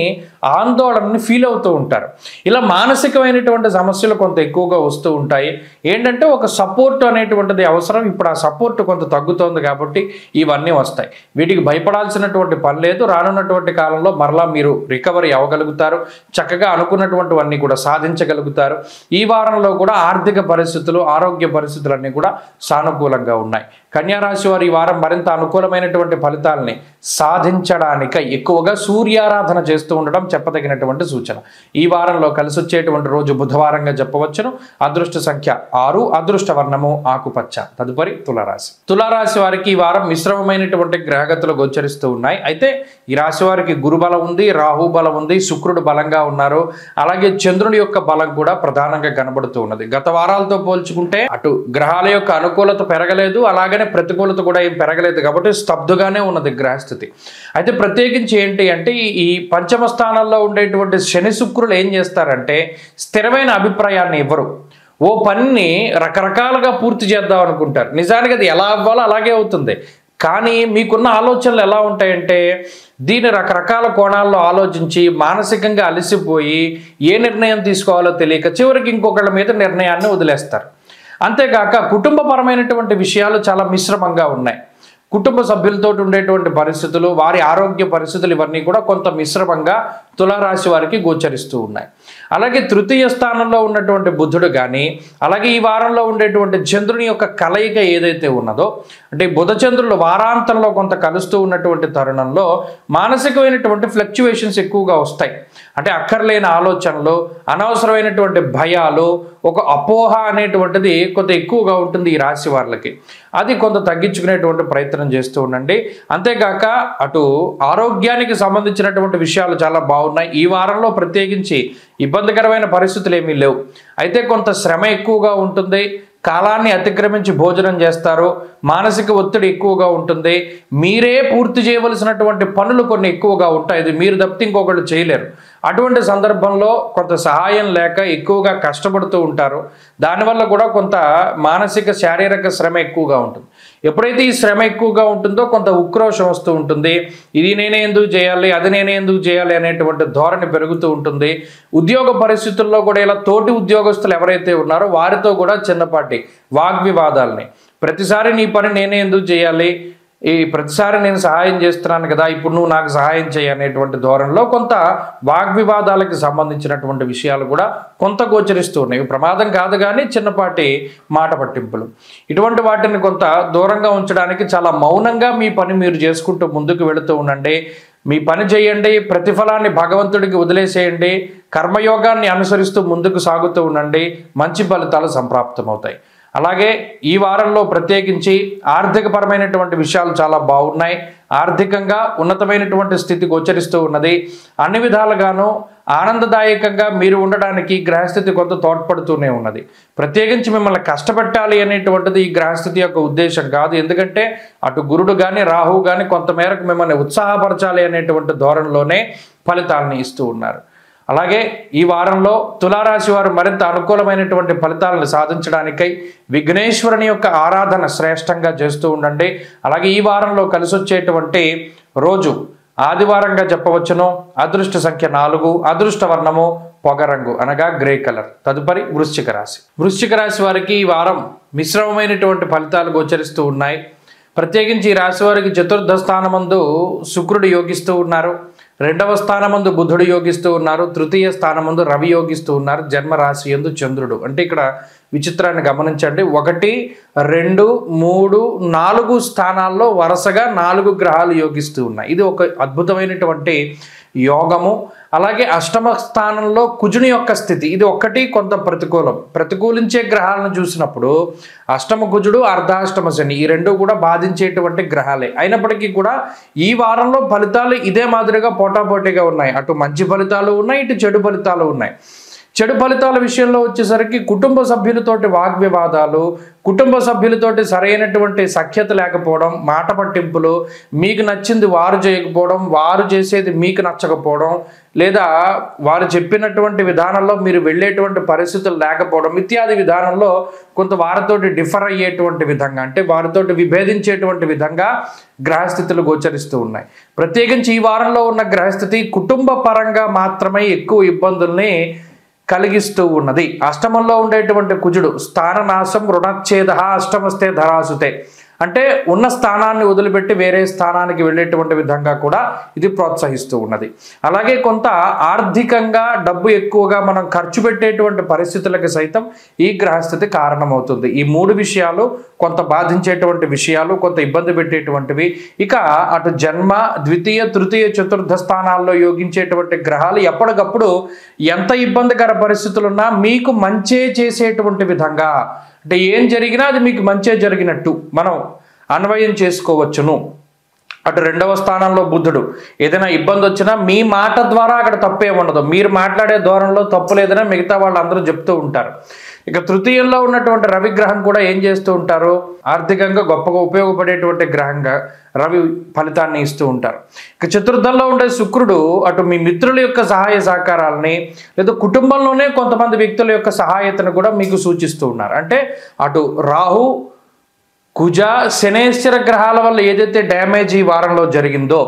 ఆందోళనని ఫీల్ అవుతూ ఉంటారు. ఇలా మానసికమైనటువంటి సమస్యలు కొంత ఎక్కువగా వస్తూ ఉంటాయి. ఏంటంటే ఒక సపోర్ట్ అనేటువంటిది అవసరం. ఇప్పుడు ఆ సపోర్ట్ కొంత తగ్గుతోంది కాబట్టి ఇవన్నీ వస్తాయి. వీటికి భయపడాల్సినటువంటి పని లేదు. రానున్నటువంటి కాలంలో మరలా మీరు రికవరీ అవ్వగలుగుతారు. చక్కగా అనుకున్నటువంటివన్నీ కూడా సాధించగలుగుతారు. ఈ వారంలో కూడా ఆర్థిక పరిస్థితులు, ఆరోగ్య పరిస్థితులన్నీ కూడా సానుకూలంగా ఉన్నాయి. కన్యారాశి వారు ఈ వారం మరింత అనుకూలమైనటువంటి ఫలితాలని సాధించడానికై ఎక్కువగా సూర్యారాధన చేస్తూ ఉండడం చెప్పదగినటువంటి సూచన. ఈ వారంలో కలిసి వచ్చేటువంటి రోజు బుధవారంగా చెప్పవచ్చును. అదృష్ట సంఖ్య 6, అదృష్ట వర్ణము ఆకుపచ్చ. తదుపరి తులారాశి. తులారాశి వారికి ఈ వారం మిశ్రమమైనటువంటి గ్రహగతులు గోచరిస్తూ ఉన్నాయి. అయితే ఈ రాశి వారికి గురు బలం ఉంది, రాహు బలం ఉంది, శుక్రుడు బలంగా ఉన్నారు. అలాగే చంద్రుని యొక్క బలం కూడా ప్రధానంగా కనబడుతూ ఉన్నది. గత వారాలతో పోల్చుకుంటే అటు గ్రహాల యొక్క అనుకూలత పెరగలేదు, అలాగనే ప్రతికూలత కూడా ఏం పెరగలేదు. కాబట్టి స్తబ్దుగానే ఉన్నది గ్రహస్థితి. అయితే ప్రత్యేకించి ఏంటి అంటే ఈ పంచమ స్థానంలో ఉండేటువంటి శని శుక్రులు ఏం చేస్తారంటే స్థిరమైన అభిప్రాయాన్ని ఇవ్వరు. ఓ పనిని రకరకాలుగా పూర్తి చేద్దాం అనుకుంటారు. నిజానికి అది ఎలా అవ్వాలో అలాగే అవుతుంది. కానీ మీకున్న ఆలోచనలు ఎలా ఉంటాయంటే దీన్ని రకరకాల కోణాల్లో ఆలోచించి మానసికంగా అలసిపోయి ఏ నిర్ణయం తీసుకోవాలో తెలియక చివరికి ఇంకొకళ్ళ మీద నిర్ణయాన్ని వదిలేస్తారు. అంతేకాక కుటుంబపరమైనటువంటి విషయాలు చాలా మిశ్రమంగా ఉన్నాయి. కుటుంబ సభ్యులతో ఉండేటువంటి పరిస్థితులు, వారి ఆరోగ్య పరిస్థితులు ఇవన్నీ కూడా కొంత మిశ్రమంగా తులారాశి వారికి గోచరిస్తూ ఉన్నాయి. అలాగే తృతీయ స్థానంలో ఉన్నటువంటి బుధుడు కానీ, అలాగే ఈ వారంలో ఉండేటువంటి చంద్రుని యొక్క కలయిక ఏదైతే ఉన్నదో, అంటే బుధ చంద్రులు వారాంతంలో కొంత కలుస్తూ ఉన్నటువంటి తరుణంలో మానసికమైనటువంటి ఫ్లక్చువేషన్స్ ఎక్కువగా వస్తాయి. అంటే అక్కర్లేని ఆలోచనలు, అనవసరమైనటువంటి భయాలు, ఒక అపోహ అనేటువంటిది కొంత ఎక్కువగా ఉంటుంది ఈ రాశి వాళ్ళకి. అది కొంత తగ్గించుకునేటువంటి ప్రయత్నం చేస్తూ ఉండండి. అంతేకాక అటు ఆరోగ్యానికి సంబంధించినటువంటి విషయాలు చాలా బాగున్నాయి. ఈ వారంలో ప్రత్యేకించి ఇబ్బందికరమైన పరిస్థితులు ఏమీ లేవు. అయితే కొంత శ్రమ ఎక్కువగా ఉంటుంది. కాలాన్ని అతిక్రమించి భోజనం చేస్తారు. మానసిక ఒత్తిడి ఎక్కువగా ఉంటుంది. మీరే పూర్తి చేయవలసినటువంటి పనులు కొన్ని ఎక్కువగా ఉంటాయి. ఇది మీరు తప్పితే ఇంకొకళ్ళు చేయలేరు. అటువంటి సందర్భంలో కొంత సహాయం లేక ఎక్కువగా కష్టపడుతూ ఉంటారు. దానివల్ల కూడా కొంత మానసిక శారీరక శ్రమ ఎక్కువగా ఉంటుంది. ఎప్పుడైతే ఈ శ్రమ ఎక్కువగా ఉంటుందో కొంత ఉక్రోషం వస్తూ ఉంటుంది. ఇది నేనే ఎందుకు చేయాలి, అది నేనే ఎందుకు చేయాలి అనేటువంటి ధోరణి పెరుగుతూ ఉంటుంది. ఉద్యోగ పరిస్థితుల్లో కూడా ఇలా తోటి ఉద్యోగస్తులు ఎవరైతే ఉన్నారో వారితో కూడా చిన్నపాటి వాగ్వివాదాలని, ప్రతిసారి నీ పని నేనే ఎందుకు చేయాలి, ఈ ప్రతిసారి నేను సహాయం చేస్తున్నాను కదా, ఇప్పుడు నువ్వు నాకు సహాయం చేయనేటువంటి ధోరణిలో కొంత వాగ్వివాదాలకు సంబంధించినటువంటి విషయాలు కూడా కొంత గోచరిస్తూ ఉన్నాయి. ప్రమాదం కాదు కానీ చిన్నపాటి మాట పట్టింపులు, ఇటువంటి వాటిని కొంత దూరంగా ఉంచడానికి చాలా మౌనంగా మీ పని మీరు చేసుకుంటూ ముందుకు వెళుతూ ఉండండి. మీ పని చేయండి, ప్రతిఫలాన్ని భగవంతుడికి వదిలేసేయండి, కర్మయోగాన్ని అనుసరిస్తూ ముందుకు సాగుతూ ఉండండి. మంచి ఫలితాలు సంప్రాప్తమవుతాయి. అలాగే ఈ వారంలో ప్రత్యేకించి ఆర్థికపరమైనటువంటి విషయాలు చాలా బాగున్నాయి. ఆర్థికంగా ఉన్నతమైనటువంటి స్థితి గోచరిస్తూ ఉన్నది. అన్ని విధాలుగాను ఆనందదాయకంగా మీరు ఉండడానికి గ్రహస్థితి కొంత తోడ్పడుతూనే ఉన్నది. ప్రత్యేకించి మిమ్మల్ని కష్టపెట్టాలి అనేటువంటిది ఈ గ్రహస్థితి యొక్క ఉద్దేశం కాదు. ఎందుకంటే అటు గురుడు కానీ రాహువు కానీ కొంతమేరకు మిమ్మల్ని ఉత్సాహపరచాలి అనేటువంటి ధోరణిలోనే ఫలితాలను ఇస్తూ ఉన్నారు. అలాగే ఈ వారంలో తులారాశి వారు మరింత అనుకూలమైనటువంటి ఫలితాలను సాధించడానికై విఘ్నేశ్వరుని యొక్క ఆరాధన శ్రేష్టంగా చేస్తూ ఉండండి. అలాగే ఈ వారంలో కలిసి వచ్చేటువంటి రోజు ఆదివారంగా చెప్పవచ్చును. అదృష్ట సంఖ్య 4, అదృష్ట వర్ణము పొగరంగు అనగా గ్రే కలర్. తదుపరి వృశ్చిక రాశి. వృశ్చిక రాశి వారికి ఈ వారం మిశ్రమమైనటువంటి ఫలితాలు గోచరిస్తూ ఉన్నాయి. ప్రత్యేకించి ఈ రాశి వారికి చతుర్థ స్థానమందు శుక్రుడు యోగిస్తూ ఉన్నారు. రెండవ స్థానమందు బుధుడు యోగిస్తూ ఉన్నారు. తృతీయ స్థానమందు రవి యోగిస్తూ ఉన్నారు. జన్మరాశి యందు చంద్రుడు. అంటే ఇక్కడ విచిత్రాన్ని గమనించండి. 1, 2, 3, 4 స్థానాల్లో వరుసగా 4 గ్రహాలు యోగిస్తూ ఉన్నాయి. ఇది ఒక అద్భుతమైనటువంటి యోగము. అలాగే అష్టమ స్థానంలో కుజుని యొక్క స్థితి, ఇది ఒక్కటి కొంత ప్రతికూలం. ప్రతికూలించే గ్రహాలను చూసినప్పుడు అష్టమ కుజుడు, అర్ధాష్టమ శని ఈ రెండు కూడా బాధించేటువంటి గ్రహాలే. అయినప్పటికీ కూడా ఈ వారంలో ఫలితాలు ఇదే మాదిరిగా పోటాపోటీగా ఉన్నాయి. అటు మంచి ఫలితాలు ఉన్నాయి, ఇటు చెడు ఫలితాలు ఉన్నాయి. చెడు ఫలితాల విషయంలో వచ్చేసరికి కుటుంబ సభ్యులతోటి వాగ్వివాదాలు, కుటుంబ సభ్యులతోటి సరైనటువంటి సఖ్యత లేకపోవడం, మాట పట్టింపులు, మీకు నచ్చింది వారు చేయకపోవడం, వారు చేసేది మీకు నచ్చకపోవడం, లేదా వారు చెప్పినటువంటి విధానంలో మీరు వెళ్ళేటువంటి పరిస్థితులు లేకపోవడం ఇత్యాది విధానంలో కొంత వారితోటి డిఫర్ అయ్యేటువంటి విధంగా, అంటే వారితోటి విభేదించేటువంటి విధంగా గ్రహస్థితులు గోచరిస్తూ ఉన్నాయి. ప్రత్యేకించి ఈ వారంలో ఉన్న గ్రహస్థితి కుటుంబ పరంగా మాత్రమే ఎక్కువ ఇబ్బందుల్ని కలిగిస్తూ ఉన్నది. అష్టమంలో ఉండేటువంటి కుజుడు స్థాననాశం రుణచ్ఛేద అష్టమస్తే ధరాసుతే, అంటే ఉన్న స్థానాన్ని వదిలిపెట్టి వేరే స్థానానికి వెళ్ళేటువంటి విధంగా కూడా ఇది ప్రోత్సహిస్తూ ఉన్నది. అలాగే కొంత ఆర్థికంగా డబ్బు ఎక్కువగా మనం ఖర్చు పెట్టేటువంటి పరిస్థితులకు సైతం ఈ గ్రహస్థితి కారణమవుతుంది. ఈ మూడు విషయాలు కొంత బాధించేటువంటి విషయాలు, కొంత ఇబ్బంది పెట్టేటువంటివి. ఇక అటు జన్మ, ద్వితీయ, తృతీయ, చతుర్థ స్థానాల్లో యోగించేటువంటి గ్రహాలు ఎప్పటికప్పుడు ఎంత ఇబ్బందికర పరిస్థితులున్నా మీకు మంచే చేసేటువంటి విధంగా, అంటే ఏం జరిగినా అది మీకు మంచే జరిగినట్టు మనం అన్వయం చేసుకోవచ్చును. అటు రెండవ స్థానంలో బుధుడు ఏదైనా ఇబ్బంది వచ్చినా మీ మాట ద్వారా అక్కడ తప్పే ఉండదు, మీరు మాట్లాడే ధోరణిలో తప్పు లేదని మిగతా వాళ్ళందరూ చెప్తూ ఉంటారు. ఇక తృతీయంలో ఉన్నటువంటి రవిగ్రహం కూడా ఏం చేస్తూ ఉంటారు, ఆర్థికంగా గొప్పగా ఉపయోగపడేటువంటి గ్రహంగా రవి ఫలితాన్ని ఇస్తూ ఉంటారు. ఇక చతుర్థంలో ఉండే శుక్రుడు అటు మీ మిత్రుల యొక్క సహాయ సహకారాలని, లేదా కుటుంబంలోనే కొంతమంది వ్యక్తుల యొక్క సహాయతను కూడా మీకు సూచిస్తూ ఉన్నారు. అంటే అటు రాహు, కుజ, శనేశ్వర గ్రహాల వల్ల ఏదైతే డ్యామేజ్ ఈ వారంలో జరిగిందో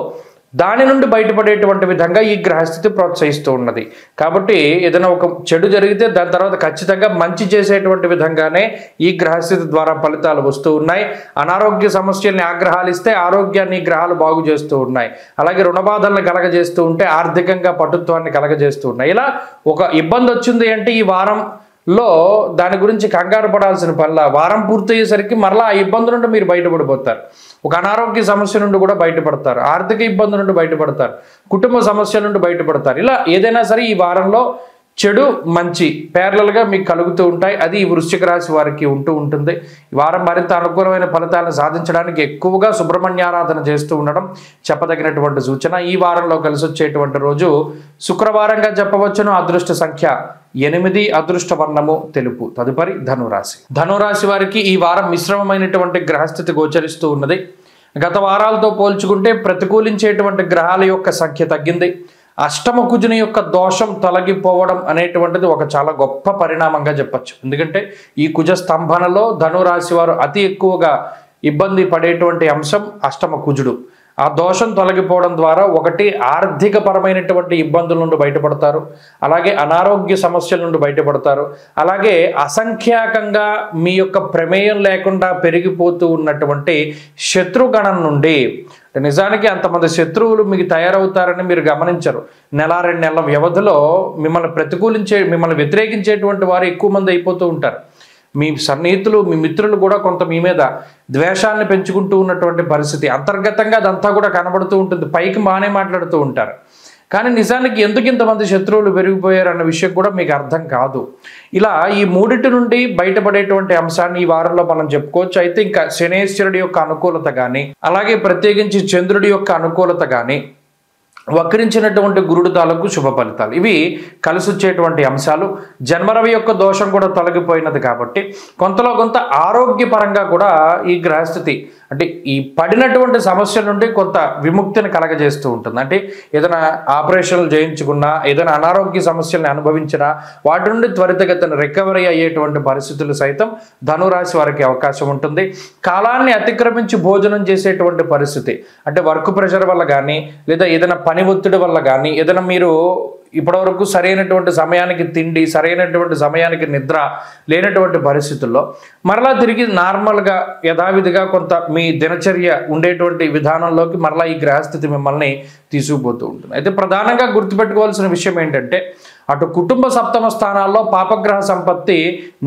దాని నుండి బయటపడేటువంటి విధంగా ఈ గ్రహస్థితి ప్రోత్సహిస్తూ ఉన్నది. కాబట్టి ఏదైనా ఒక చెడు జరిగితే దాని తర్వాత ఖచ్చితంగా మంచి చేసేటువంటి విధంగానే ఈ గ్రహస్థితి ద్వారా ఫలితాలు వస్తూ ఉన్నాయి. అనారోగ్య సమస్యల్ని ఆగ్రహాలు ఇస్తే ఆరోగ్యాన్ని గ్రహాలు బాగు చేస్తూ ఉన్నాయి. అలాగే రుణబాధలను కలగజేస్తూ ఉంటే ఆర్థికంగా పటుత్వాన్ని కలగజేస్తూ ఉన్నాయి. ఇలా ఒక ఇబ్బంది వచ్చింది అంటే ఈ వారంలో దాని గురించి కంగారు పడాల్సిన పనిలా, వారం పూర్తయ్యేసరికి మరలా ఆ ఇబ్బంది నుండి మీరు బయటపడిపోతారు. ఒక అనారోగ్య సమస్య నుండి కూడా బయటపడతారు, ఆర్థిక ఇబ్బంది నుండి బయటపడతారు, కుటుంబ సమస్యల నుండి బయటపడతారు. ఇలా ఏదైనా సరే ఈ వారంలో చెడు మంచి ప్యారలల్గా మీకు కలుగుతూ ఉంటాయి. అది ఈ వృశ్చిక రాశి వారికి ఉంటూ ఉంటుంది. ఈ వారం మరింత అనుకూలమైన ఫలితాలను సాధించడానికి ఎక్కువగా సుబ్రహ్మణ్యారాధన చేస్తూ ఉండడం చెప్పదగినటువంటి సూచన. ఈ వారంలో కలిసి వచ్చేటువంటి రోజు శుక్రవారంగా చెప్పవచ్చును. అదృష్ట సంఖ్య 8, అదృష్ట వర్ణము తెలుపు. తదుపరి ధనురాశి. ధనురాశి వారికి ఈ వారం మిశ్రమమైనటువంటి గ్రహస్థితి గోచరిస్తూ ఉన్నది. గత వారాలతో పోల్చుకుంటే ప్రతికూలించేటువంటి గ్రహాల యొక్క సంఖ్య తగ్గింది. అష్టమ కుజుని యొక్క దోషం తొలగిపోవడం అనేటువంటిది ఒక చాలా గొప్ప పరిణామంగా చెప్పచ్చు. ఎందుకంటే ఈ కుజ స్తంభనలో ధనురాశి వారు అతి ఎక్కువగా ఇబ్బంది పడేటువంటి అంశం అష్టమ కుజుడు. ఆ దోషం తొలగిపోవడం ద్వారా ఒకటి ఆర్థిక పరమైనటువంటి ఇబ్బందుల నుండి బయటపడతారు, అలాగే అనారోగ్య సమస్యల నుండి బయటపడతారు, అలాగే అసంఖ్యాకంగా మీ యొక్క ప్రమేయం లేకుండా పెరిగిపోతూ ఉన్నటువంటి శత్రుగణం నుండి, నిజానికి అంతమంది శత్రువులు మీకు తయారవుతారని మీరు గమనించరు. నెల 2 నెలల వ్యవధిలో మిమ్మల్ని వ్యతిరేకించేటువంటి వారు ఎక్కువ మంది అయిపోతూ ఉంటారు. మీ సన్నిహితులు, మీ మిత్రులు కూడా కొంత మీ మీద ద్వేషాన్ని పెంచుకుంటూ ఉన్నటువంటి పరిస్థితి అంతర్గతంగా అదంతా కూడా కనబడుతూ ఉంటుంది. పైకి బాగానే మాట్లాడుతూ ఉంటారు, కానీ నిజానికి ఎందుకు ఇంతమంది శత్రువులు పెరిగిపోయారు అన్న విషయం కూడా మీకు అర్థం కాదు. ఇలా ఈ మూడింటి నుండి బయటపడేటువంటి అంశాన్ని ఈ వారంలో మనం చెప్పుకోవచ్చు. అయితే ఇంకా శనేశ్వరుడి యొక్క అనుకూలత కానీ, అలాగే ప్రత్యేకించి చంద్రుడి యొక్క అనుకూలత కానీ, వక్రించినటువంటి గురుడు తాలూకు శుభ ఫలితాలు, ఇవి కలిసి వచ్చేటువంటి అంశాలు. జన్మరవి యొక్క దోషం కూడా తొలగిపోయినది కాబట్టి కొంతలో కొంత ఆరోగ్యపరంగా కూడా ఈ గ్రహస్థితి అంటే ఈ పడినటువంటి సమస్యల నుండి కొంత విముక్తిని కలగజేస్తూ ఉంటుంది. అంటే ఏదైనా ఆపరేషన్లు చేయించుకున్నా, ఏదైనా అనారోగ్య సమస్యల్ని అనుభవించినా వాటి నుండి త్వరితగతిన రికవరీ అయ్యేటువంటి పరిస్థితులు సైతం ధనురాశి వారికి అవకాశం ఉంటుంది. కాలాన్ని అతిక్రమించి భోజనం చేసేటువంటి పరిస్థితి, అంటే వర్క్ ప్రెషర్ వల్ల కానీ, లేదా ఏదైనా పని ఒత్తిడి వల్ల కానీ, ఏదైనా మీరు ఇప్పటివరకు సరైనటువంటి సమయానికి తిండి, సరైనటువంటి సమయానికి నిద్ర లేనటువంటి పరిస్థితుల్లో మరలా తిరిగి నార్మల్గా యథావిధిగా కొంత మీ దినచర్య ఉండేటువంటి విధానంలోకి మరలా ఈ గ్రహస్థితి మిమ్మల్ని తీసుకుపోతూ ఉంటుంది. అయితే ప్రధానంగా గుర్తుపెట్టుకోవాల్సిన విషయం ఏంటంటే, అటు కుటుంబ సప్తమ స్థానాల్లో పాపగ్రహ సంపత్తి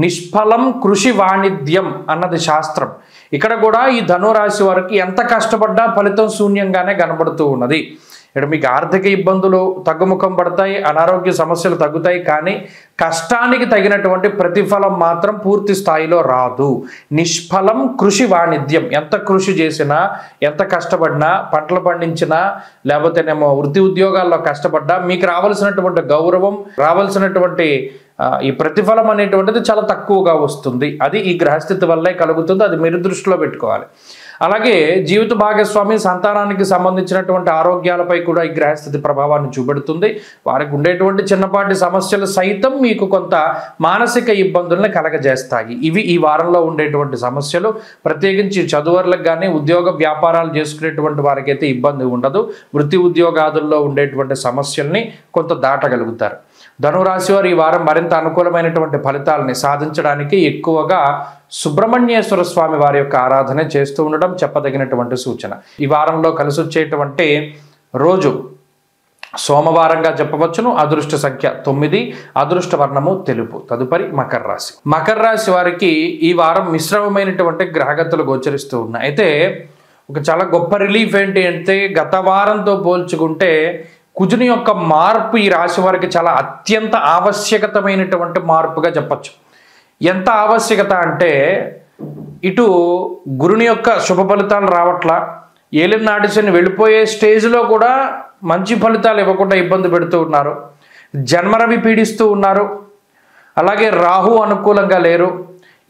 నిష్ఫలం కృషి వాణిజ్యం అన్నది శాస్త్రం. ఇక్కడ కూడా ఈ ధనురాశి వారికి ఎంత కష్టపడ్డా ఫలితం శూన్యంగానే కనబడుతూ ఉన్నది. ఇక్కడ మీకు ఆర్థిక ఇబ్బందులు తగ్గుముఖం పడతాయి, అనారోగ్య సమస్యలు తగ్గుతాయి, కానీ కష్టానికి తగినటువంటి ప్రతిఫలం మాత్రం పూర్తి స్థాయిలో రాదు. నిష్ఫలం కృషి వాణిజ్యం. ఎంత కృషి చేసినా, ఎంత కష్టపడినా, పంటలు పండించినా, లేకపోతేనేమో వృత్తి ఉద్యోగాల్లో కష్టపడ్డా మీకు రావాల్సినటువంటి గౌరవం, రావాల్సినటువంటి ఈ ప్రతిఫలం అనేటువంటిది చాలా తక్కువగా వస్తుంది. అది ఈ గ్రహస్థితి వల్లే కలుగుతుంది. అది మీరు దృష్టిలో పెట్టుకోవాలి. అలాగే జీవిత భాగస్వామి, సంతానానికి సంబంధించినటువంటి ఆరోగ్యాలపై కూడా ఈ గ్రహస్థితి ప్రభావాన్ని చూపెడుతుంది. వారికి ఉండేటువంటి చిన్నపాటి సమస్యలు సైతం మీకు కొంత మానసిక ఇబ్బందులను కలగజేస్తాయి. ఇవి ఈ వారంలో ఉండేటువంటి సమస్యలు. ప్రత్యేకించి చదువర్లకు కానీ, ఉద్యోగ వ్యాపారాలు చేసుకునేటువంటి వారికి అయితే ఇబ్బంది ఉండదు. వృత్తి ఉద్యోగాదుల్లో ఉండేటువంటి సమస్యల్ని కొంత దాటగలుగుతారు. ధనురాశి వారు ఈ వారం మరింత అనుకూలమైనటువంటి ఫలితాలని సాధించడానికి ఎక్కువగా సుబ్రహ్మణ్యేశ్వర స్వామి వారి యొక్క ఆరాధన చేస్తూ ఉండడం చెప్పదగినటువంటి సూచన. ఈ వారంలో కలిసి వచ్చేటువంటి రోజు సోమవారంగా చెప్పవచ్చును. అదృష్ట సంఖ్య 9, అదృష్ట వర్ణము తెలుపు. తదుపరి మకర రాశి. మకర రాశి వారికి ఈ వారం మిశ్రమమైనటువంటి గ్రహగతులు గోచరిస్తూ ఉన్నాయి. అయితే ఒక చాలా గొప్ప రిలీఫ్ ఏంటి అంటే, గత వారంతో పోల్చుకుంటే కుజుని యొక్క మార్పు ఈ రాశి వారికి చాలా అత్యంత ఆవశ్యకతమైనటువంటి మార్పుగా చెప్పచ్చు. ఎంత ఆవశ్యకత అంటే, ఇటు గురుని యొక్క శుభ ఫలితాలు రావట్లా, ఏలినాటి శని వెళ్ళిపోయే స్టేజ్లో కూడా మంచి ఫలితాలు ఇవ్వకుండా ఇబ్బంది పెడుతూ ఉన్నారు. జన్మరవి పీడిస్తూ ఉన్నారు. అలాగే రాహు అనుకూలంగా లేరు.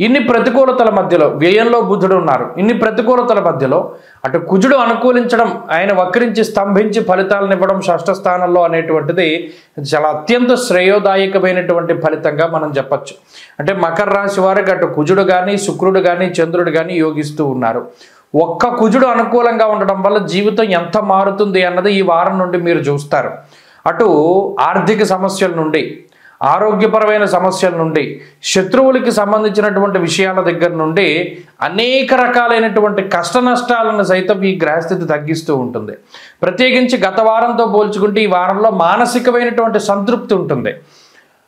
ఇన్ని ప్రతికూలతల మధ్యలో, వ్యయంలో బుధుడు ఉన్నారు. ఇన్ని ప్రతికూలతల మధ్యలో అటు కుజుడు అనుకూలించడం, ఆయన వక్రించి స్తంభించి ఫలితాలను ఇవ్వడం షష్ఠ స్థానంలో అనేటువంటిది చాలా అత్యంత శ్రేయోదాయకమైనటువంటి ఫలితంగా మనం చెప్పచ్చు. అంటే మకర రాశి వారికి అటు కుజుడు కానీ, శుక్రుడు కానీ, చంద్రుడు కానీ యోగిస్తూ ఉన్నారు. ఒక్క కుజుడు అనుకూలంగా ఉండడం వల్ల జీవితం ఎంత మారుతుంది అన్నది ఈ వారం నుండి మీరు చూస్తారు. అటు ఆర్థిక సమస్యల నుండి, ఆరోగ్యపరమైన సమస్యల నుండి, శత్రువులకి సంబంధించినటువంటి విషయాల దగ్గర నుండి అనేక రకాలైనటువంటి కష్ట నష్టాలను సైతం ఈ గ్రహస్థితి తగ్గిస్తూ ఉంటుంది. ప్రత్యేకించి గత వారంతో పోల్చుకుంటే ఈ వారంలో మానసికమైనటువంటి సంతృప్తి ఉంటుంది.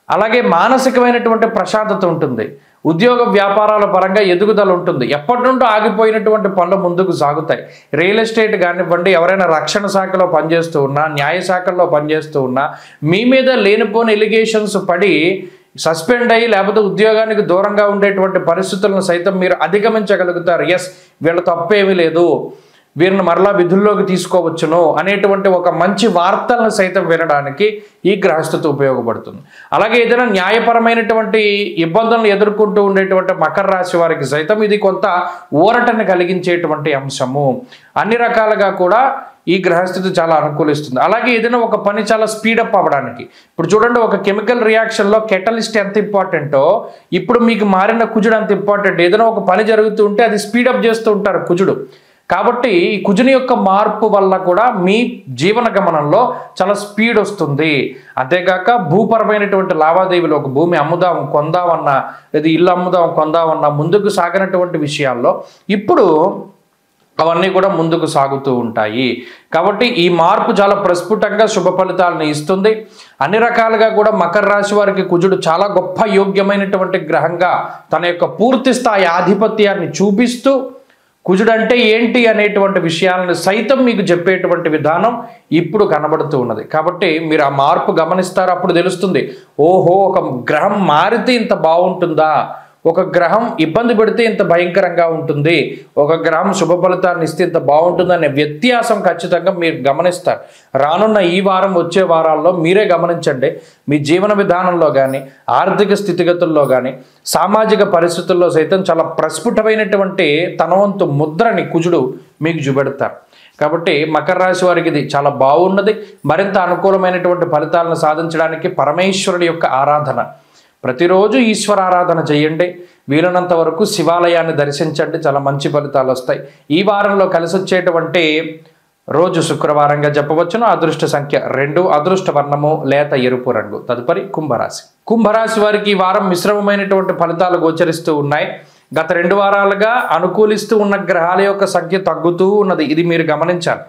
అలాగే మానసికమైనటువంటి ప్రశాంతత ఉంటుంది. ఉద్యోగ వ్యాపారాల పరంగా ఎదుగుదల ఉంటుంది. ఎప్పటి నుండో ఆగిపోయినటువంటి పనులు ముందుకు సాగుతాయి. రియల్ ఎస్టేట్ కానివ్వండి, ఎవరైనా రక్షణ శాఖలో పనిచేస్తూ ఉన్నా, న్యాయ శాఖల్లో పనిచేస్తూ ఉన్నా, మీ మీద లేనిపోని ఎలిగేషన్స్ పడి సస్పెండ్ అయ్యి లేకపోతే ఉద్యోగానికి దూరంగా ఉండేటువంటి పరిస్థితులను సైతం మీరు అధిగమించగలుగుతారు. ఎస్, వీళ్ళ తప్పేమీ లేదు, వీరిని మరలా విధుల్లోకి తీసుకోవచ్చును అనేటువంటి ఒక మంచి వార్తలను సైతం వినడానికి ఈ గ్రహస్థితి ఉపయోగపడుతుంది. అలాగే ఏదైనా న్యాయపరమైనటువంటి ఇబ్బందులను ఎదుర్కొంటూ ఉండేటువంటి మకర రాశి వారికి సైతం ఇది కొంత ఊరటను కలిగించేటువంటి అంశము. అన్ని రకాలుగా కూడా ఈ గ్రహస్థితి చాలా అనుకూలిస్తుంది. అలాగే ఏదైనా ఒక పని చాలా స్పీడప్ అవ్వడానికి, ఇప్పుడు చూడండి, ఒక కెమికల్ రియాక్షన్లో కెటలిస్ట్ ఎంత ఇంపార్టెంటో ఇప్పుడు మీకు మారిన కుజుడు అంత ఇంపార్టెంట్. ఏదైనా ఒక పని జరుగుతూ ఉంటే అది స్పీడప్ చేస్తూ ఉంటారు కుజుడు. కాబట్టి ఈ కుజుని యొక్క మార్పు వల్ల కూడా మీ జీవన గమనంలో చాలా స్పీడ్ వస్తుంది. అంతేకాక భూపరమైనటువంటి లావాదేవీలు, ఒక భూమి అమ్ముదాం కొందామన్నా, లేదా ఇల్లు అమ్ముదాం కొందామన్నా ముందుకు సాగినటువంటి విషయాల్లో ఇప్పుడు అవన్నీ కూడా ముందుకు సాగుతూ ఉంటాయి. కాబట్టి ఈ మార్పు చాలా ప్రస్ఫుటంగా శుభ ఫలితాలను ఇస్తుంది. అన్ని రకాలుగా కూడా మకర రాశి వారికి కుజుడు చాలా గొప్ప యోగ్యమైనటువంటి గ్రహంగా తన యొక్క పూర్తి స్థాయి ఆధిపత్యాన్ని చూపిస్తూ కుజుడు అంటే ఏంటి అనేటువంటి విషయాలను సైతం మీకు చెప్పేటువంటి విధానం ఇప్పుడు కనబడుతూ ఉన్నది. కాబట్టి మీరు ఆ మార్పు గమనిస్తారు. అప్పుడు తెలుస్తుంది, ఓహో, ఒక గ్రహం మారితే ఇంత బాగుంటుందా, ఒక గ్రహం ఇబ్బంది పెడితే ఇంత భయంకరంగా ఉంటుంది, ఒక గ్రహం శుభ ఫలితాన్ని ఇస్తే ఇంత బాగుంటుందనే వ్యత్యాసం ఖచ్చితంగా మీరు గమనిస్తారు. రానున్న ఈ వారం, వచ్చే వారాల్లో మీరే గమనించండి. మీ జీవన విధానంలో కానీ, ఆర్థిక స్థితిగతుల్లో కానీ, సామాజిక పరిస్థితుల్లో సైతం చాలా ప్రస్ఫుటమైనటువంటి తనవంతు ముద్రని కుజుడు మీకు చూపెడతారు. కాబట్టి మకర రాశి వారికి ఇది చాలా బాగున్నది. మరింత అనుకూలమైనటువంటి ఫలితాలను సాధించడానికి పరమేశ్వరుడి యొక్క ఆరాధన, ప్రతిరోజు ఈశ్వర ఆరాధన చేయండి. వీలైనంత వరకు శివాలయాన్ని దర్శించండి, చాలా మంచి ఫలితాలు వస్తాయి. ఈ వారంలో కలిసి వచ్చేటువంటి రోజు శుక్రవారంగా చెప్పవచ్చును. అదృష్ట సంఖ్య 2, అదృష్ట వర్ణము లేత ఎరుపు రంగు. తదుపరి కుంభరాశి. కుంభరాశి వారికి ఈ వారం మిశ్రమమైనటువంటి ఫలితాలు గోచరిస్తూ ఉన్నాయి. గత 2 వారాలుగా అనుకూలిస్తూ ఉన్న గ్రహాల యొక్క సంఖ్య తగ్గుతూ ఉన్నది. ఇది మీరు గమనించాలి.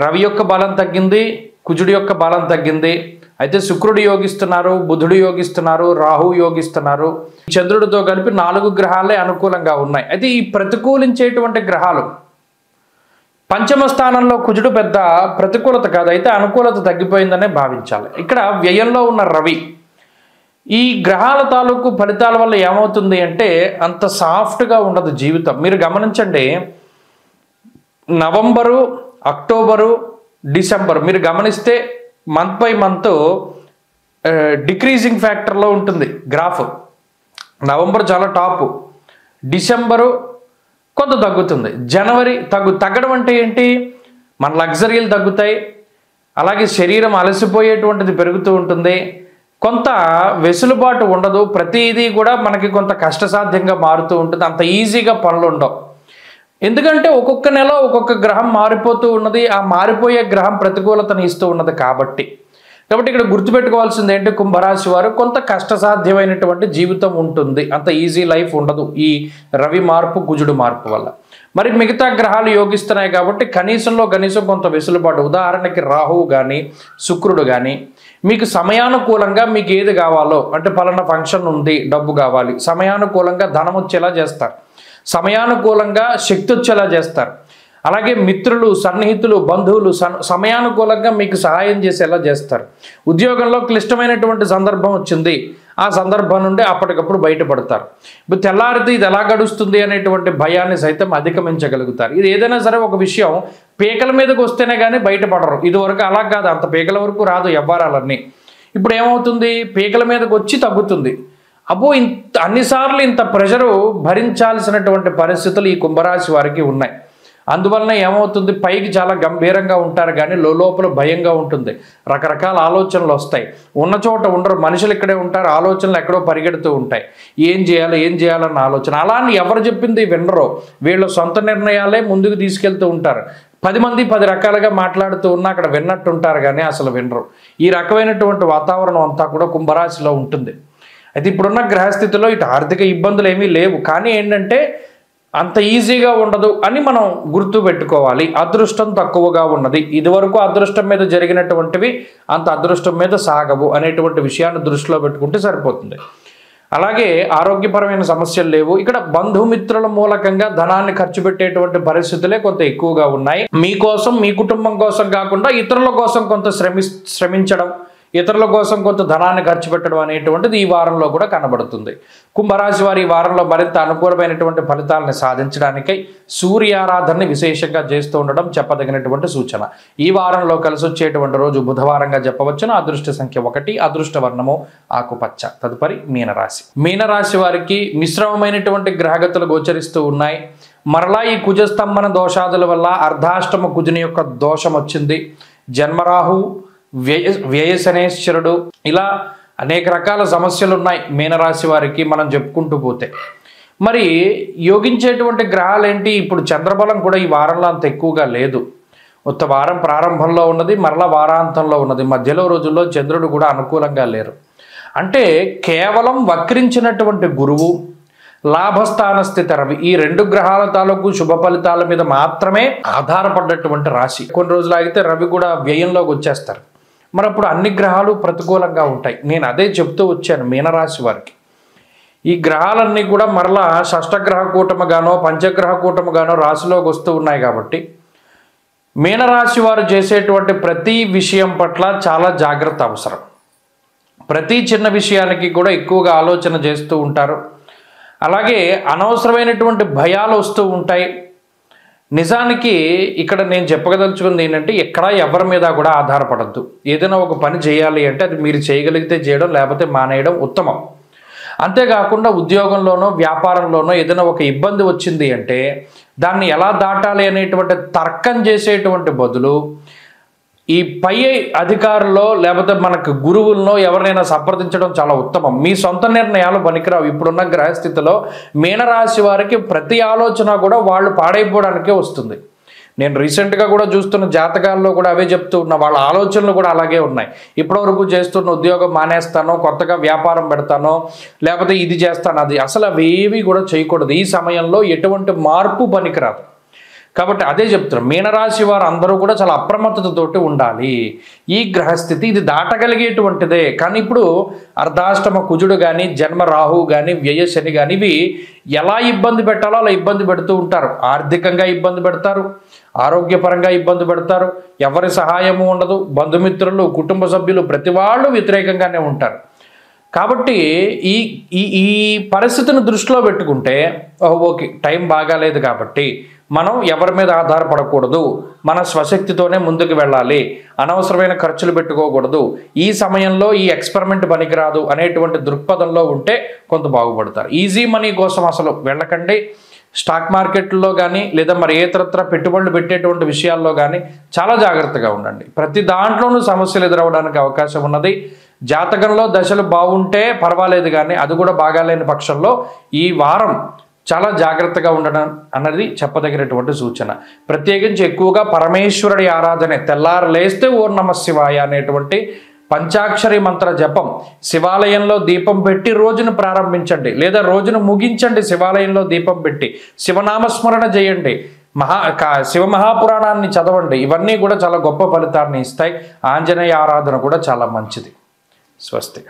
రవి యొక్క బలం తగ్గింది, కుజుడి యొక్క బలం తగ్గింది. అయితే శుక్రుడు యోగిస్తున్నారు, బుధుడు యోగిస్తున్నారు, రాహు యోగిస్తున్నారు. చంద్రుడితో కలిపి 4 గ్రహాలే అనుకూలంగా ఉన్నాయి. అయితే ఈ ప్రతికూలించేటువంటి గ్రహాలు పంచమ స్థానంలో కుజుడు పెద్ద ప్రతికూలత కాదు, అయితే అనుకూలత తగ్గిపోయిందనే భావించాలి. ఇక్కడ వ్యయంలో ఉన్న రవి, ఈ గ్రహాల తాలూకు ఫలితాల వల్ల ఏమవుతుంది అంటే అంత సాఫ్ట్గా ఉండదు జీవితం. మీరు గమనించండి, నవంబరు, అక్టోబరు, డిసెంబర్ మీరు గమనిస్తే మంత్ బై మంత్ డిక్రీజింగ్ ఫ్యాక్టర్లో ఉంటుంది గ్రాఫ్. నవంబర్ చాలా టాపు, డిసెంబరు కొంత తగ్గుతుంది, జనవరి తగ్గడం అంటే ఏంటి, మన లగ్జరీలు తగ్గుతాయి, అలాగే శరీరం అలసిపోయేటువంటిది పెరుగుతూ ఉంటుంది, కొంత వెసులుబాటు ఉండదు, ప్రతిదీ కూడా మనకి కొంత కష్టసాధ్యంగా మారుతూ ఉంటుంది, అంత ఈజీగా పనులు ఉండవు. ఎందుకంటే ఒక్కొక్క నెల ఒక్కొక్క గ్రహం మారిపోతూ ఉన్నది, ఆ మారిపోయే గ్రహం ప్రతికూలతను ఇస్తూ ఉన్నది కాబట్టి ఇక్కడ గుర్తుపెట్టుకోవాల్సింది ఏంటి, కుంభరాశి వారు కొంత కష్టసాధ్యమైనటువంటి జీవితం ఉంటుంది, అంత ఈజీ లైఫ్ ఉండదు ఈ రవి మార్పు కుజుడు మార్పు వల్ల. మరి మిగతా గ్రహాలు యోగిస్తున్నాయి కాబట్టి కనీసం కొంత వెసులుబాటు. ఉదాహరణకి రాహువు కానీ శుక్రుడు కానీ మీకు సమయానుకూలంగా మీకు ఏది కావాలో, అంటే పలానా ఫంక్షన్ ఉంది, డబ్బు కావాలి, సమయానుకూలంగా ధనం వచ్చేలా చేస్తారు, సమయానుకూలంగా శక్తి వచ్చేలా చేస్తారు. అలాగే మిత్రులు, సన్నిహితులు, బంధువులు సమయానుకూలంగా మీకు సహాయం చేసేలా చేస్తారు. ఉద్యోగంలో క్లిష్టమైనటువంటి సందర్భం వచ్చింది, ఆ సందర్భం నుండి అప్పటికప్పుడు బయటపడతారు. ఇప్పుడు తెల్లారితే ఇది ఎలా గడుస్తుంది అనేటువంటి భయాన్ని సైతం అధిగమించగలుగుతారు. ఇది ఏదైనా సరే ఒక విషయం పీకల మీదకి వస్తేనే కానీ బయటపడరు. ఇదివరకు అలా కాదు, అంత పీకల వరకు రాదు వ్యవహారాలన్నీ. ఇప్పుడు ఏమవుతుంది, పీకల మీదకి వచ్చి తగ్గుతుంది. అబ్బో అన్నిసార్లు ఇంత ప్రెషరు భరించాల్సినటువంటి పరిస్థితులు ఈ కుంభరాశి వారికి ఉన్నాయి. అందువలన ఏమవుతుంది, పైకి చాలా గంభీరంగా ఉంటారు కానీ లోపల భయంగా ఉంటుంది, రకరకాల ఆలోచనలు వస్తాయి, ఉన్న చోట ఉండరు, మనుషులు ఇక్కడే ఉంటారు, ఆలోచనలు ఎక్కడో పరిగెడుతూ ఉంటాయి, ఏం చేయాలన్న ఆలోచన. అలా అని ఎవరు చెప్పింది వినరో, వీళ్ళ సొంత నిర్ణయాలే ముందుకు తీసుకెళ్తూ ఉంటారు. 10 మంది 10 రకాలుగా మాట్లాడుతూ ఉన్నా అక్కడ విన్నట్టుంటారు కానీ అసలు వినరు. ఈ రకమైనటువంటి వాతావరణం అంతా కూడా కుంభరాశిలో ఉంటుంది. అయితే ఇప్పుడున్న గ్రహస్థితిలో ఇటు ఆర్థిక ఇబ్బందులు ఏమీ లేవు, కానీ ఏంటంటే అంత ఈజీగా ఉండదు అని మనం గుర్తు పెట్టుకోవాలి. అదృష్టం తక్కువగా ఉన్నది, ఇదివరకు అదృష్టం మీద జరిగినటువంటివి అంత అదృష్టం మీద సాగవు అనేటువంటి విషయాన్ని దృష్టిలో పెట్టుకుంటే సరిపోతుంది. అలాగే ఆరోగ్యపరమైన సమస్యలు లేవు. ఇక్కడ బంధుమిత్రుల మూలకంగా ధనాన్ని ఖర్చు పెట్టేటువంటి పరిస్థితులే కొంత ఎక్కువగా ఉన్నాయి. మీకోసం, మీ కుటుంబం కోసం కాకుండా ఇతరుల కోసం కొంత శ్రమించడం, ఇతరుల కోసం కొంత ధనాన్ని ఖర్చు పెట్టడం అనేటువంటిది ఈ వారంలో కూడా కనబడుతుంది. కుంభరాశి వారి ఈ వారంలో మరింత అనుకూలమైనటువంటి ఫలితాలను సాధించడానికై సూర్యారాధనని విశేషంగా చేస్తూ ఉండడం చెప్పదగినటువంటి సూచన. ఈ వారంలో కలిసి వచ్చేటువంటి రోజు బుధవారంగా చెప్పవచ్చును. అదృష్ట సంఖ్య 1, అదృష్ట వర్ణము ఆకుపచ్చ. తదుపరి మీనరాశి. మీనరాశి వారికి మిశ్రమమైనటువంటి గ్రహగతులు గోచరిస్తూ ఉన్నాయి. మరలా ఈ కుజస్తంభన దోషాదుల వల్ల అర్ధాష్టమ కుజుని యొక్క దోషం వచ్చింది. జన్మరాహు, వ్యయశనేశ్వరుడు, ఇలా అనేక రకాల సమస్యలు ఉన్నాయి మీనరాశి వారికి మనం చెప్పుకుంటూ పోతే. మరి యోగించేటువంటి గ్రహాలు ఏంటి, ఇప్పుడు చంద్రబలం కూడా ఈ వారంలో అంత ఎక్కువగా లేదు. ఉత్త వారం ప్రారంభంలో ఉన్నది, మరలా వారాంతంలో ఉన్నది, మధ్యలో రోజుల్లో చంద్రుడు కూడా అనుకూలంగా లేరు. అంటే కేవలం వక్రించినటువంటి గురువు, లాభస్థాన స్థితి రవి, ఈ 2 గ్రహాల తాలూకు శుభ ఫలితాల మీద మాత్రమే ఆధారపడ్డటువంటి రాశి. కొన్ని రోజులు ఆగితే రవి కూడా వ్యయంలోకి వచ్చేస్తారు. మరి అప్పుడు అన్ని గ్రహాలు ప్రతికూలంగా ఉంటాయి. నేను అదే చెప్తూ వచ్చాను మీనరాశి వారికి. ఈ గ్రహాలన్నీ కూడా మరలా షష్టగ్రహ కూటమిగానో పంచగ్రహ కూటమిగానో రాశిలోకి వస్తూ ఉన్నాయి కాబట్టి మీనరాశి వారు చేసేటువంటి ప్రతి విషయం పట్ల చాలా జాగ్రత్త అవసరం. ప్రతి చిన్న విషయానికి కూడా ఎక్కువగా ఆలోచన చేస్తూ ఉంటారు. అలాగే అనవసరమైనటువంటి భయాలు వస్తూ ఉంటాయి. నిజానికి ఇక్కడ నేను చెప్పగదలుచుకుంది ఏంటంటే ఎక్కడా ఎవరి మీద కూడా ఆధారపడద్దు. ఏదైనా ఒక పని చేయాలి అంటే అది మీరు చేయగలిగితే చేయడం, లేకపోతే మానేయడం ఉత్తమం. అంతేకాకుండా ఉద్యోగంలోనో వ్యాపారంలోనో ఏదైనా ఒక ఇబ్బంది వచ్చింది అంటే దాన్ని ఎలా దాటాలి అనేటువంటి తర్కం చేసేటువంటి బదులు ఈ పై అధికారుల్లో లేకపోతే మనకు గురువుల్లో ఎవరినైనా సంప్రదించడం చాలా ఉత్తమం. మీ సొంత నిర్ణయాలు పనికిరావు. ఇప్పుడున్న గ్రహస్థితిలో మీనరాశి వారికి ప్రతి ఆలోచన కూడా వాళ్ళు పాడైపోవడానికే వస్తుంది. నేను రీసెంట్గా కూడా చూస్తున్న జాతకాల్లో కూడా అవే చెప్తూ ఉన్నా, వాళ్ళ ఆలోచనలు కూడా అలాగే ఉన్నాయి. ఇప్పటివరకు చేస్తున్న ఉద్యోగం మానేస్తానో, కొత్తగా వ్యాపారం పెడతానో, లేకపోతే ఇది చేస్తాను, అది అసలు అవేవి కూడా చేయకూడదు. ఈ సమయంలో ఎటువంటి మార్పు పనికిరాదు. కాబట్టి అదే చెప్తున్నాం, మీనరాశి వారు అందరూ కూడా చాలా అప్రమత్తతతోటి ఉండాలి. ఈ గ్రహస్థితి ఇది దాటగలిగేటువంటిదే. కానీ ఇప్పుడు అర్ధాష్టమ కుజుడు కానీ, జన్మ రాహు కానీ, వ్యయ శని కానీ ఇవి ఎలా ఇబ్బంది పెట్టాలో అలా ఇబ్బంది పెడుతూ ఉంటారు. ఆర్థికంగా ఇబ్బంది పెడతారు, ఆరోగ్యపరంగా ఇబ్బంది పడతారు, ఎవరి సహాయము ఉండదు, బంధుమిత్రులు కుటుంబ సభ్యులు ప్రతి వాళ్ళు వ్యతిరేకంగానే ఉంటారు. కాబట్టి ఈ ఈ ఈ పరిస్థితిని దృష్టిలో పెట్టుకుంటే ఓకే, టైం బాగాలేదు కాబట్టి మనం ఎవరి మీద ఆధారపడకూడదు, మన స్వశక్తితోనే ముందుకు వెళ్ళాలి, అనవసరమైన ఖర్చులు పెట్టుకోకూడదు, ఈ సమయంలో ఈ ఎక్స్పెరిమెంట్ పనికిరాదు అనేటువంటి దృక్పథంలో ఉంటే కొంత బాగుపడతారు. ఈజీ మనీ కోసం అసలు వెళ్ళకండి. స్టాక్ మార్కెట్లో కానీ లేదా మరి ఇతరత్ర పెట్టుబడులు పెట్టేటువంటి విషయాల్లో కానీ చాలా జాగ్రత్తగా ఉండండి. ప్రతి దాంట్లోనూ సమస్యలు ఎదురవడానికి అవకాశం ఉన్నది. జాతకంలో దశలు బాగుంటే పర్వాలేదు, కానీ అది కూడా బాగాలేని పక్షంలో ఈ వారం చాలా జాగ్రత్తగా ఉండడం అన్నది చెప్పదగినటువంటి సూచన. ప్రత్యేకించి ఎక్కువగా పరమేశ్వరుడి ఆరాధనే, తెల్లారు లేస్తే ఓం నమః శివాయ అనేటువంటి పంచాక్షరి మంత్ర జపం, శివాలయంలో దీపం పెట్టి రోజును ప్రారంభించండి లేదా రోజును ముగించండి. శివాలయంలో దీపం పెట్టి శివనామస్మరణ చేయండి, శివ మహాపురాణాన్ని చదవండి. ఇవన్నీ కూడా చాలా గొప్ప ఫలితాన్ని ఇస్తాయి. ఆంజనేయ ఆరాధన కూడా చాలా మంచిది. స్వస్తి.